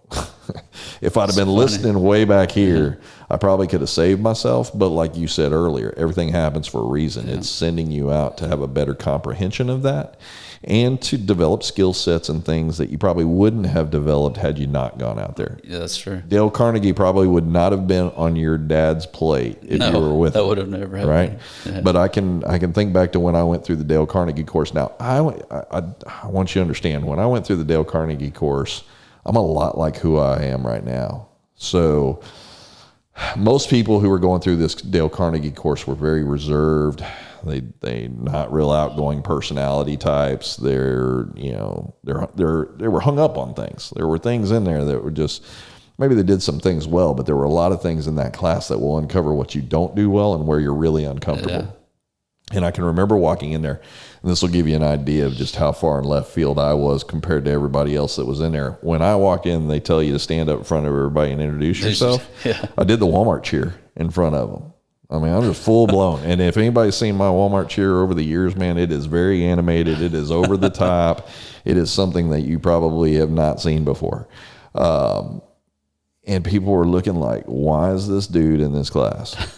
if I'd have been listening way back here, I probably could have saved myself. But like you said earlier, everything happens for a reason. It's sending you out to have a better comprehension of that, and to develop skill sets and things that you probably wouldn't have developed had you not gone out there. Yeah, that's true. Dale Carnegie probably would not have been on your dad's plate if you were with him. That would have never happened. Right? Yeah. But I can think back to when I went through the Dale Carnegie course. Now, I want you to understand, when I went through the Dale Carnegie course, I'm a lot like who I am right now. So most people who were going through this Dale Carnegie course were very reserved. They not real outgoing personality types. They were hung up on things. There were things in there that were just, maybe they did some things well, but there were a lot of things in that class that will uncover what you don't do well and where you're really uncomfortable. And I can remember walking in there, and this will give you an idea of just how far in left field I was compared to everybody else that was in there. When I walked in, they tell you to stand up in front of everybody and introduce yourself. I did the Walmart cheer in front of them. I mean, I'm just full blown. And if anybody's seen my Walmart cheer over the years, man, it is very animated. It is over the top. It is something that you probably have not seen before. And people were looking like, why is this dude in this class?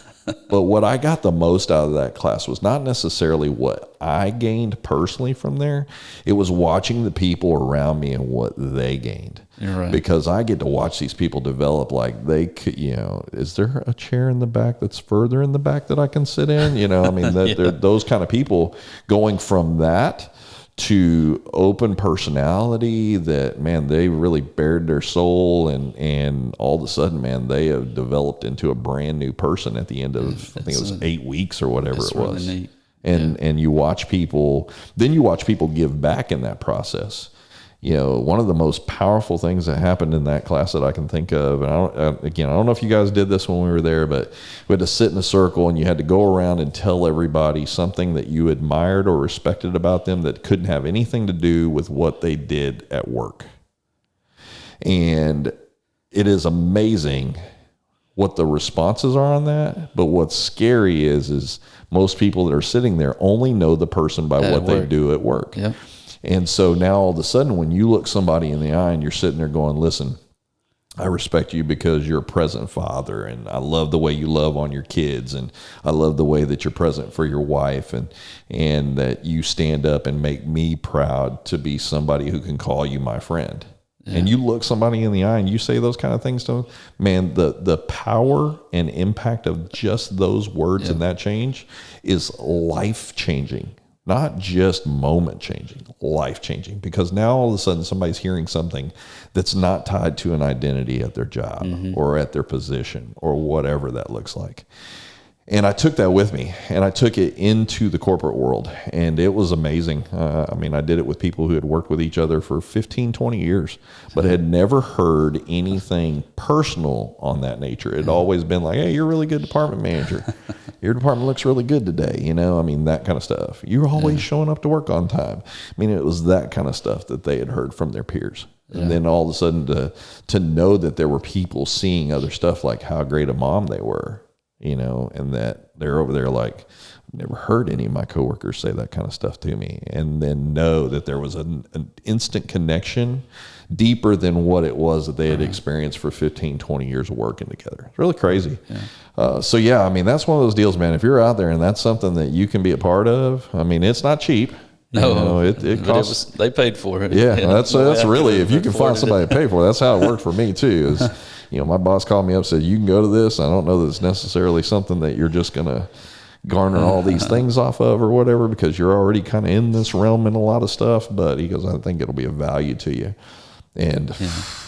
But what I got the most out of that class was not necessarily what I gained personally from there. It was watching the people around me and what they gained. Right. Because I get to watch these people develop. Like, they could, is there a chair in the back that's further in the back that I can sit in? They're those kind of people going from that to open personality that, man, they really bared their soul, and all of a sudden, man, they have developed into a brand new person at the end of, I think it was 8 weeks or whatever it was. Really neat. And you watch people, then you watch people give back in that process. One of the most powerful things that happened in that class that I can think of, and I don't know if you guys did this when we were there, but we had to sit in a circle and you had to go around and tell everybody something that you admired or respected about them that couldn't have anything to do with what they did at work. And it is amazing what the responses are on that. But what's scary is most people that are sitting there only know the person by what they do at work. Yep. And so now all of a sudden, when you look somebody in the eye and you're sitting there going, listen, I respect you because you're a present father, and I love the way you love on your kids, and I love the way that you're present for your wife, and that you stand up and make me proud to be somebody who can call you my friend. Yeah. And you look somebody in the eye and you say those kind of things to them, man, the power and impact of just those words and that change is life-changing. Not just moment-changing, life-changing. Because now all of a sudden somebody's hearing something that's not tied to an identity at their job or at their position or whatever that looks like. And I took that with me, and I took it into the corporate world, and it was amazing. I did it with people who had worked with each other for 15, 20 years, but had never heard anything personal on that nature. It had always been like, hey, you're a really good department manager. Your department looks really good today. That kind of stuff. You're always showing up to work on time. It was that kind of stuff that they had heard from their peers. And then all of a sudden to know that there were people seeing other stuff, like how great a mom they were, and that they're over there like, I've never heard any of my coworkers say that kind of stuff to me. And then know that there was an instant connection deeper than what it was that they had experienced for 15, 20 years of working together. It's really crazy. That's one of those deals, man. If you're out there and that's something that you can be a part of, it's not cheap. No, it costs. They paid for it. Yeah, that's really, if you can find somebody to pay for it, that's how it worked for me too. My boss called me up and said, you can go to this. I don't know that it's necessarily something that you're just going to garner all these things off of or whatever, because you're already kind of in this realm in a lot of stuff. But he goes, I think it'll be of value to you. And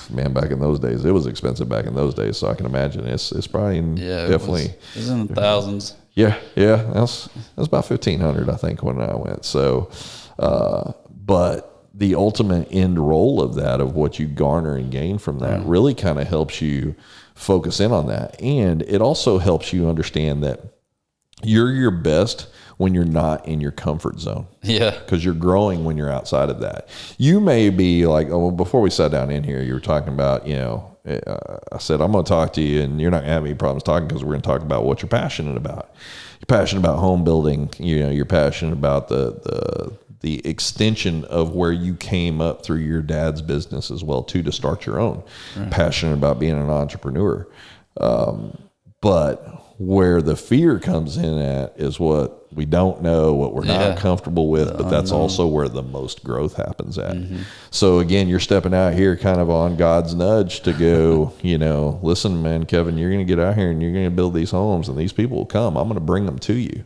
man, back in those days, it was expensive back in those days. So I can imagine it's probably definitely. It was in the thousands. Yeah. That's about 1,500, I think, when I went. So, but the ultimate end role of that, of what you garner and gain from that, really kind of helps you focus in on that. And it also helps you understand that you're your best when you're not in your comfort zone. Yeah. Because you're growing when you're outside of that. You may be like, oh, well, before we sat down in here, you were talking about, I said, I'm going to talk to you and you're not going to have any problems talking, because we're going to talk about what you're passionate about. You're passionate about home building. You're passionate about the extension of where you came up through your dad's business as well, too, to start your own. Right. Passionate about being an entrepreneur. But where the fear comes in at is what we don't know, what we're not comfortable with, but that's also where the most growth happens at. Mm-hmm. So again, you're stepping out here kind of on God's nudge to go, listen, man, Kevin, you're going to get out here and you're going to build these homes, and these people will come. I'm going to bring them to you.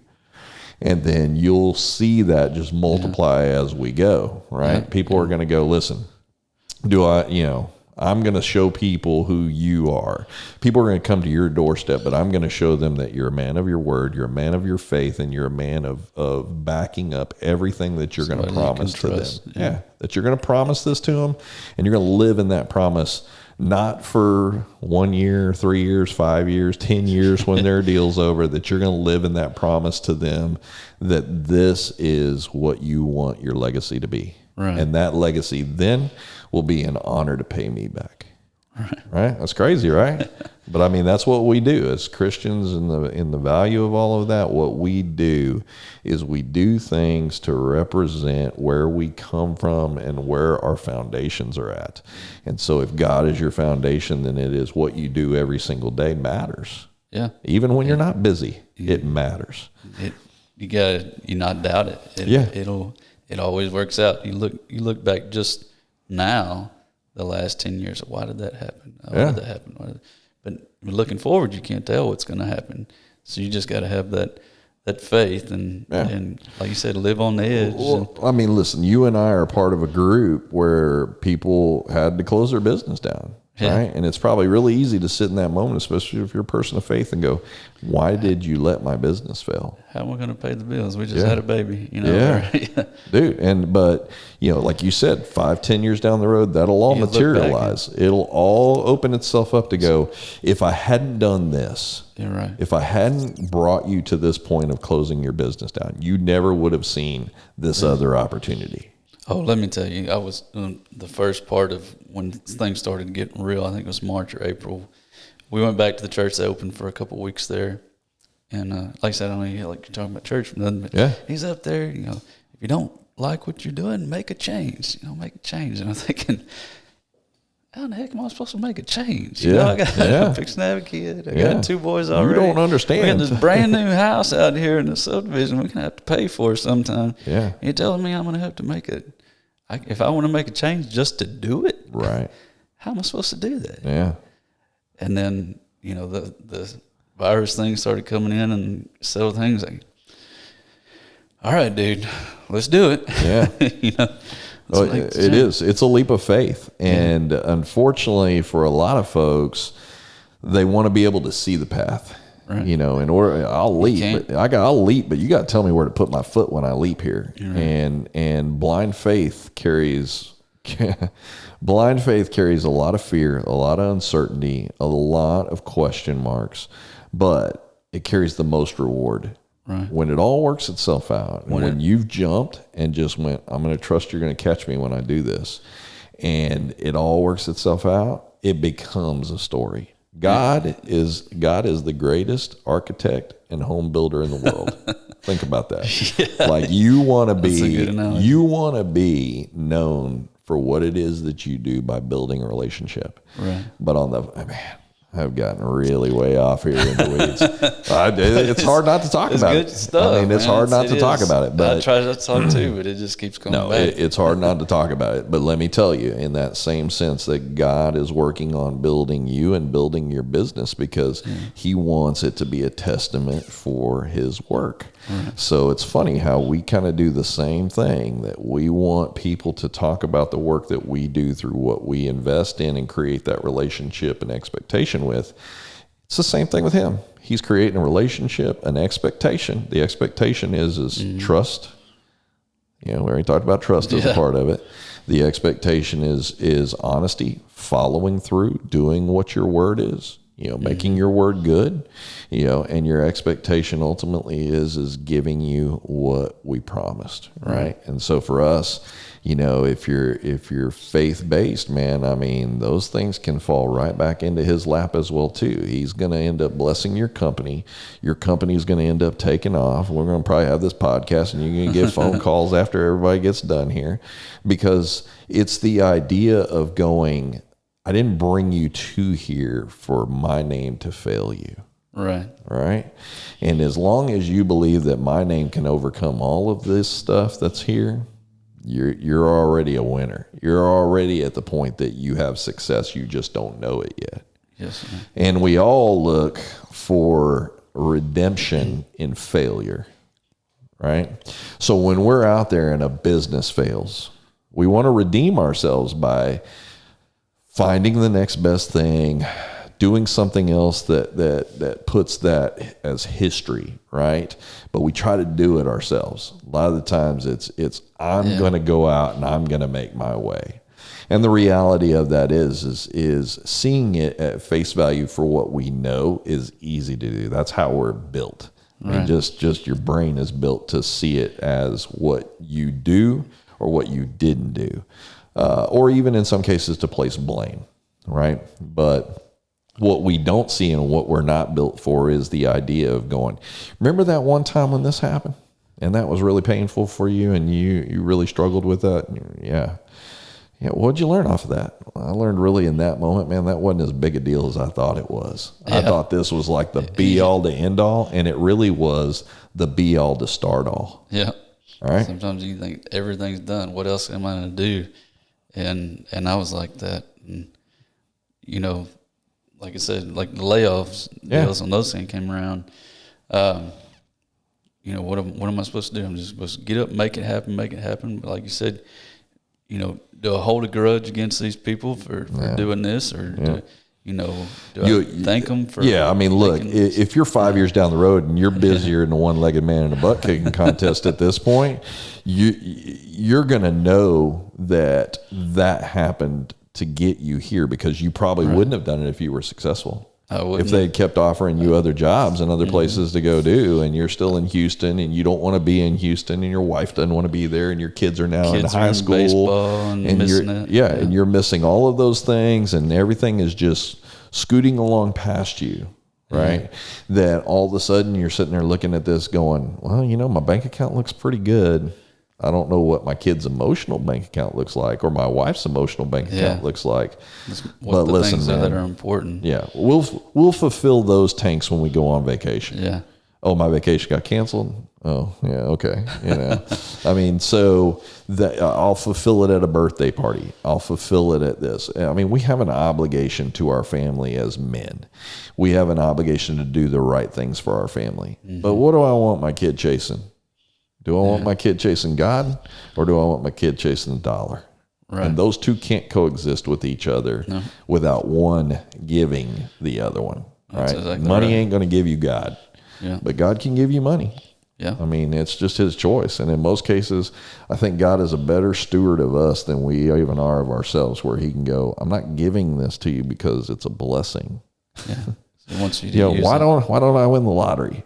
And then you'll see that just multiply as we go, right? Yeah. People are going to go, listen, I'm going to show people who you are. People are going to come to your doorstep, but I'm going to show them that you're a man of your word, you're a man of your faith, and you're a man of backing up everything that you're going to promise to them. Yeah, that you're going to promise this to them, and you're going to live in that promise, not for 1 year, 3 years, 5 years, 10 years when their deal's over, that you're going to live in that promise to them that this is what you want your legacy to be. Right. And that legacy then will be an honor to pay me back. Right? That's crazy, right? But I mean, that's what we do as Christians in the value of all of that. What we do is we do things to represent where we come from and where our foundations are at. And so if God is your foundation, then it is what you do every single day matters. Yeah. Even when you're not busy, it matters. You not doubt it. It always works out. You look back just now, the last 10 years. Why did that happen? Why did that happen? But looking forward, you can't tell what's going to happen. So you just got to have that faith and like you said, live on the edge. Well, I mean, listen, you and I are part of a group where people had to close their business down. Yeah. Right. And it's probably really easy to sit in that moment, especially if you're a person of faith, and go, why did you let my business fail? How am I going to pay the bills? We just had a baby, Dude. But like you said, 5-10 years down the road, that'll all materialize. It'll all open itself up to go, if I hadn't done this, if I hadn't brought you to this point of closing your business down, you never would have seen this other opportunity. Oh, let me tell you, I was the first part of when things started getting real. I think it was March or April. We went back to the church. They opened for a couple of weeks there. And like I said, I don't know, like you're talking about church, but he's up there, if you don't like what you're doing, make a change. Make a change. And I'm thinking, how in the heck am I supposed to make a change? I'm fixing to have a kid. I got 2 boys already. You don't understand. We got this brand new house out here in the subdivision. We're going to have to pay for it sometime. Yeah. You're telling me I'm going to have to make if I want to make a change just to do it, right? How am I supposed to do that? Yeah. And then, the virus thing started coming in and several things like, all right, dude, let's do it. Yeah. Well, it is. It's a leap of faith. And unfortunately for a lot of folks, they want to be able to see the path. Right. In order, I'll leap, but you got to tell me where to put my foot when I leap here. Right. And blind faith carries a lot of fear, a lot of uncertainty, a lot of question marks, but it carries the most reward. Right. When it all works itself out, when you've jumped and just went, I'm going to trust you're going to catch me when I do this, and it all works itself out, it becomes a story. God is the greatest architect and home builder in the world. Think about that. Yeah. Like you want to be known for what it is that you do by building a relationship. Right. But have gotten really way off here in the weeds. It's hard not to talk about it. Stuff, I mean, it's hard not to talk about it. But I try to talk too, but it just keeps coming back. It's hard not to talk about it. But let me tell you, in that same sense, that God is working on building you and building your business because He wants it to be a testament for His work. Right. So it's funny how we kind of do the same thing, that we want people to talk about the work that we do through what we invest in and create that relationship and expectation with. It's the same thing with Him. He's creating a relationship, an expectation. The expectation is trust. We already talked about trust as a part of it. The expectation is honesty, following through, doing what your word is. Making your word good, and your expectation ultimately is giving you what we promised, right? And so for us, if you're faith-based, man, I mean, those things can fall right back into His lap as well too. He's going to end up blessing your company. Your company is going to end up taking off. We're going to probably have this podcast, and you're going to get phone calls after everybody gets done here, because it's the idea of going, I didn't bring you to here for my name to fail you. Right. And as long as you believe that my name can overcome all of this stuff that's here, you're already a winner. You're already at the point that you have success. You just don't know it yet. Yes. And we all look for redemption in failure. Right. So when we're out there and a business fails, we want to redeem ourselves by finding the next best thing, doing something else that puts that as history, right? But we try to do it ourselves. A lot of the times it's I'm going to go out and I'm going to make my way. And the reality of that is seeing it at face value for what we know is easy to do. That's how we're built. Right. I mean, just your brain is built to see it as what you do or what you didn't do. Or even in some cases to place blame, right? But what we don't see and what we're not built for is the idea of going, remember that one time when this happened and that was really painful for you and you really struggled with that? Yeah. What'd you learn off of that? I learned really in that moment, man, that wasn't as big a deal as I thought it was. I thought this was like the be all to end all, and it really was the be all to start all. Yeah. All right. Sometimes you think everything's done. What else am I going to do? And I was like that, and like I said, like the layoffs deals and those things came around. What am I supposed to do? I'm just supposed to get up, make it happen. But like you said, do I hold a grudge against these people for doing this, or do I thank them for? Yeah, I mean, look, if you're 5 years down the road and you're busier than a one-legged man in a butt kicking contest at this point, you're going to know that happened to get you here, because you probably wouldn't have done it if you were successful. If they kept offering you other jobs and other places to go do, and you're still in Houston and you don't want to be in Houston, and your wife doesn't want to be there, and your kids are now in high school, and you're missing all of those things, and everything is just scooting along past you, right? That all of a sudden you're sitting there looking at this going, well, my bank account looks pretty good. I don't know what my kid's emotional bank account looks like, or my wife's emotional bank account looks like. But listen, man, that are important. Yeah, we'll fulfill those tanks when we go on vacation. Yeah. Oh, my vacation got canceled. Oh, yeah, okay. I mean, so I'll fulfill it at a birthday party. I'll fulfill it at this. I mean, we have an obligation to our family as men. We have an obligation to do the right things for our family. Mm-hmm. But what do I want my kid chasing? Do I want my kid chasing God, or do I want my kid chasing the dollar? Right. And those two can't coexist with each other without one giving the other one. Right? Exactly money ain't going to give you God, but God can give you money. Yeah. I mean, it's just His choice. And in most cases, I think God is a better steward of us than we even are of ourselves, where He can go, I'm not giving this to you because it's a blessing. Yeah. He wants you to why don't I win the lottery?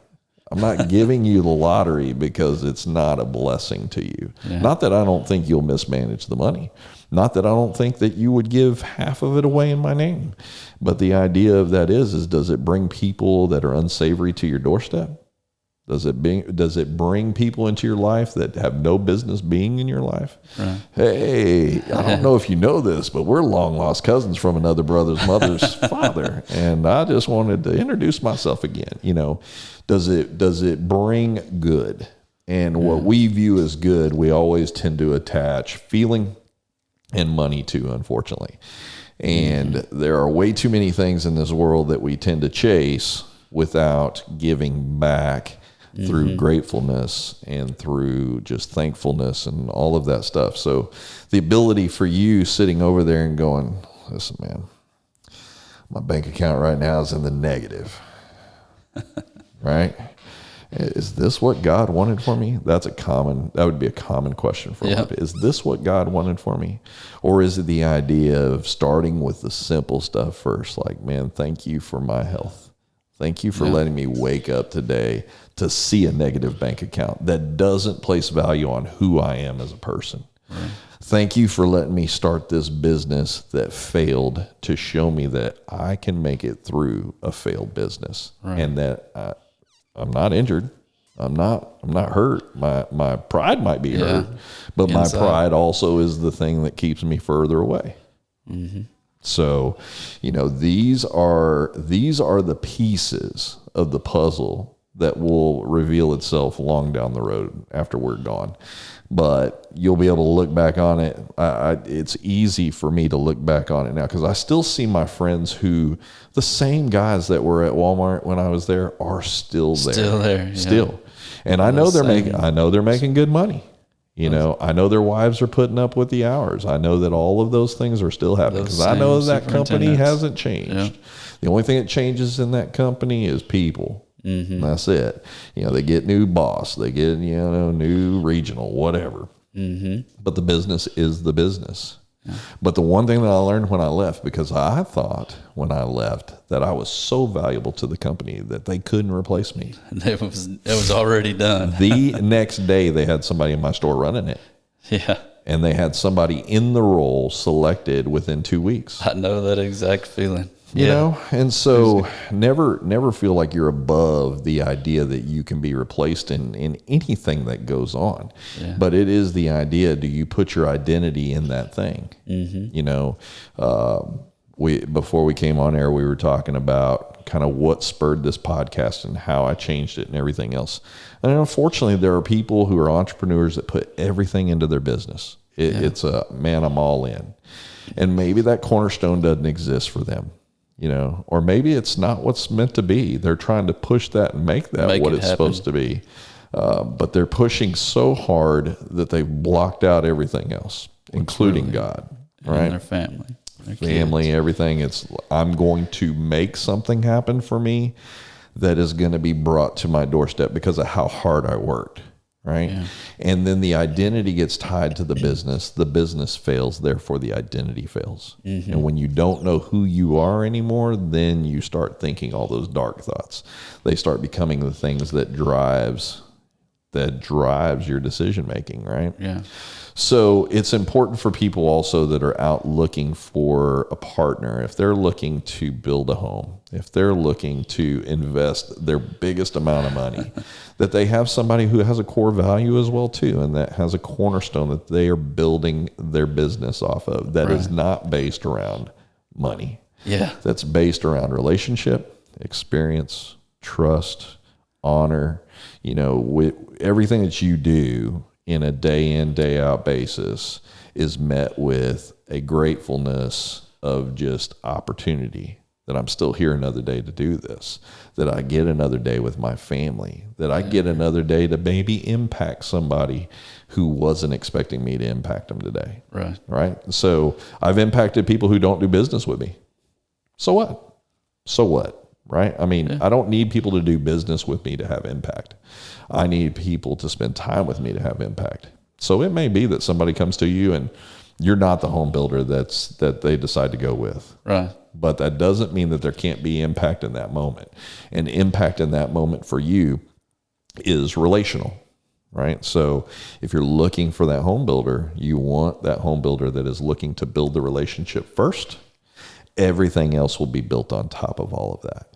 I'm not giving you the lottery because it's not a blessing to you. Yeah. Not that I don't think you'll mismanage the money. Not that I don't think that you would give half of it away in my name. But the idea of that is does it bring people that are unsavory to your doorstep? Does it bring people into your life that have no business being in your life? Right. Hey, I don't know if you know this, but we're long lost cousins from another brother's mother's father, and I just wanted to introduce myself again. Does it bring good? And what we view as good, we always tend to attach feeling and money to, unfortunately. And there are way too many things in this world that we tend to chase without giving back through gratefulness and through just thankfulness and all of that stuff. So the ability for you sitting over there and going, listen, man, my bank account right now is in the negative, right? Is this what God wanted for me? That would be a common question for me. Is this what God wanted for me? Or is it the idea of starting with the simple stuff first? Like, man, thank you for my health. Thank you for letting me wake up today to see a negative bank account that doesn't place value on who I am as a person. Right. Thank you for letting me start this business that failed to show me that I can make it through a failed business, and that I'm not injured. I'm not hurt. My pride might be hurt, but my pride also is the thing that keeps me further away. Mm-hmm. So, these are the pieces of the puzzle that will reveal itself long down the road after we're gone. But you'll be able to look back on it. It's easy for me to look back on it now because I still see my friends who, the same guys that were at Walmart when I was there, are still there. Still there, still. And I know they're making good money. I know their wives are putting up with the hours. I know that all of those things are still happening because I know that company hasn't changed. Yeah. The only thing that changes in that company is people. Mm-hmm. That's it. They get new boss, they get, new regional, whatever. Mm-hmm. But the business is the business. Yeah. But the one thing that I learned when I left, because I thought when I left that I was so valuable to the company that they couldn't replace me. It was already done. The next day they had somebody in my store running it. Yeah. And they had somebody in the role selected within 2 weeks. I know that exact feeling. And so never feel like you're above the idea that you can be replaced in anything that goes on. Yeah. But it is the idea, do you put your identity in that thing? Mm-hmm. Before we came on air, we were talking about kind of what spurred this podcast and how I changed it and everything else. And unfortunately, there are people who are entrepreneurs that put everything into their business. It's man, I'm all in. And maybe that cornerstone doesn't exist for them. Or maybe it's not what's meant to be. They're trying to push that and make what it's supposed to be. But they're pushing so hard that they've blocked out everything else, including God, right? And their family. Family, everything. I'm going to make something happen for me that is going to be brought to my doorstep because of how hard I worked. Right. Yeah. And then the identity gets tied to the business fails, therefore the identity fails. Mm-hmm. And when you don't know who you are anymore, then you start thinking all those dark thoughts. They start becoming the things that drives your decision making, right? Yeah. So it's important for people also that are out looking for a partner. If they're looking to build a home, if they're looking to invest their biggest amount of money, that they have somebody who has a core value as well too, and that has a cornerstone that they are building their business off of that is not based around money. Yeah. That's based around relationship, experience, trust, honor, with everything that you do in a day in, day out basis is met with a gratefulness of just opportunity that I'm still here another day to do this, that I get another day with my family, that I get another day to maybe impact somebody who wasn't expecting me to impact them today. Right. Right. So I've impacted people who don't do business with me. So what? Right. I mean, I don't need people to do business with me to have impact. I need people to spend time with me to have impact. So it may be that somebody comes to you and you're not the home builder that they decide to go with. Right. But that doesn't mean that there can't be impact in that moment. And impact in that moment for you is relational, right? So if you're looking for that home builder, you want that home builder that is looking to build the relationship first. Everything else will be built on top of all of that.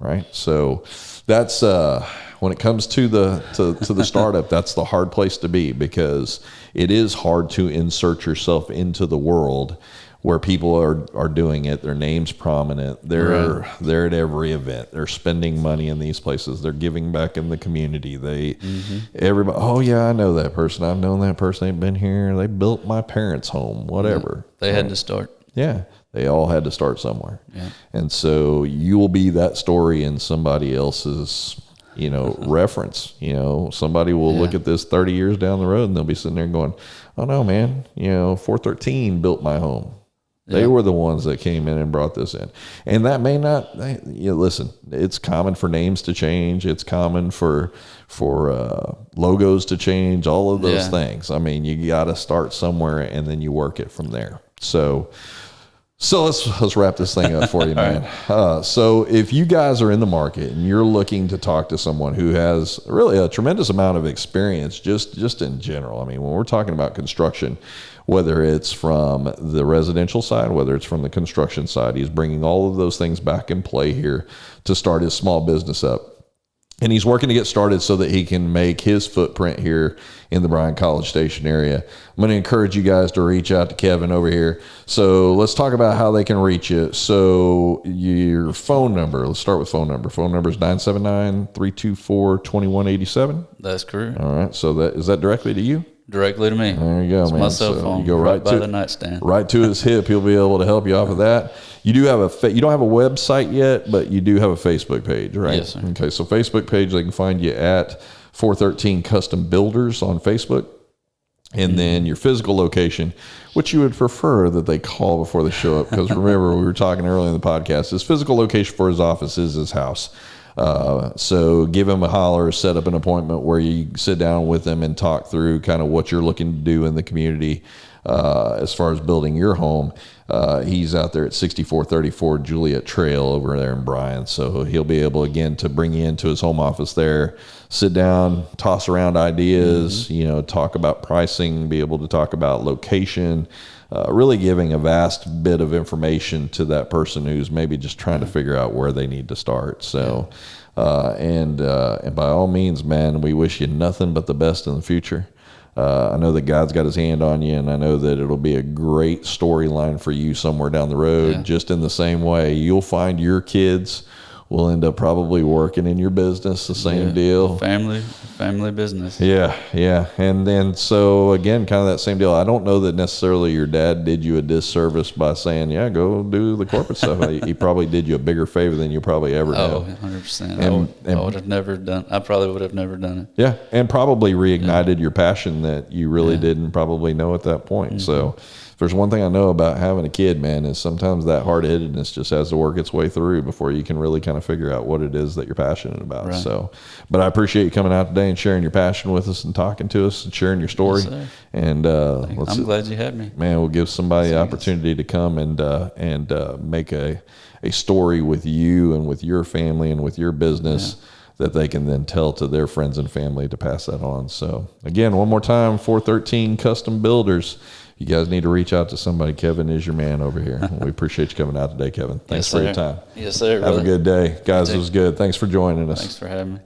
Right. So that's when it comes to the startup, that's the hard place to be, because it is hard to insert yourself into the world where people are doing it. Their name's prominent. They're at every event. They're spending money in these places. They're giving back in the community. Everybody, oh yeah, I know that person. I've known that person. They've been here. They built my parents' home, whatever. Yeah, they had to start. Yeah. They all had to start somewhere. Yeah. And so you will be that story in somebody else's, reference. Somebody will look at this 30 years down the road and they'll be sitting there going, oh no, man, 413 built my home. They were the ones that came in and brought this in. And that may not, listen, it's common for names to change. It's common for logos to change, all of those things. I mean, you got to start somewhere and then you work it from there. So let's wrap this thing up for you, man. So if you guys are in the market and you're looking to talk to someone who has really a tremendous amount of experience, just in general, I mean, when we're talking about construction, whether it's from the residential side, whether it's from the construction side, he's bringing all of those things back in play here to start his small business up. And he's working to get started so that he can make his footprint here in the Bryan College Station area. I'm going to encourage you guys to reach out to Kevin over here. So let's talk about how they can reach you. So your phone number, let's start with phone number. Phone number is 979-324-2187. That's correct. All right. So is that directly to you? Directly to me. There you go, it's man. my cell phone. You go right by the nightstand. Right to his hip. He'll be able to help you off of that. You do have you don't have a website yet, but you do have a Facebook page, right? Yes, sir. Okay, so Facebook page, they can find you at 413 Custom Builders on Facebook. And then your physical location, which you would prefer that they call before they show up, because remember, we were talking earlier in the podcast, his physical location for his office is his house. So give him a holler, set up an appointment where you sit down with him and talk through kind of what you're looking to do in the community as far as building your home. He's out there at 6434 Juliet Trail over there in Bryan. So he'll be able, again, to bring you into his home office there, sit down, toss around ideas, talk about pricing, be able to talk about location, really giving a vast bit of information to that person who's maybe just trying to figure out where they need to start. So, and by all means, man, we wish you nothing but the best in the future. I know that God's got his hand on you, and I know that it'll be a great storyline for you somewhere down the road. Just in the same way, you'll find your kids will end up probably working in your business, the same deal. Family business. Yeah. And then, so again, kind of that same deal. I don't know that necessarily your dad did you a disservice by saying, go do the corporate stuff. He probably did you a bigger favor than you probably ever did. Oh, 100%. I would have never done. I probably would have never done it. Yeah. And probably reignited your passion that you really didn't probably know at that point. Mm-hmm. So if there's one thing I know about having a kid, man, is sometimes that hard-headedness just has to work its way through before you can really kind of figure out what it is that you're passionate about. Right. So, but I appreciate you coming out today and sharing your passion with us and talking to us and sharing your story. Yes, and I'm glad you had me. Man, we'll give somebody the opportunity to come and make a story with you and with your family and with your business that they can then tell to their friends and family to pass that on. So again, one more time, 413 Custom Builders. You guys need to reach out to somebody. Kevin is your man over here. We appreciate you coming out today, Kevin. Thanks for your time. Yes, sir. Have a good day. Guys, it was good. Thanks for joining us. Thanks for having me.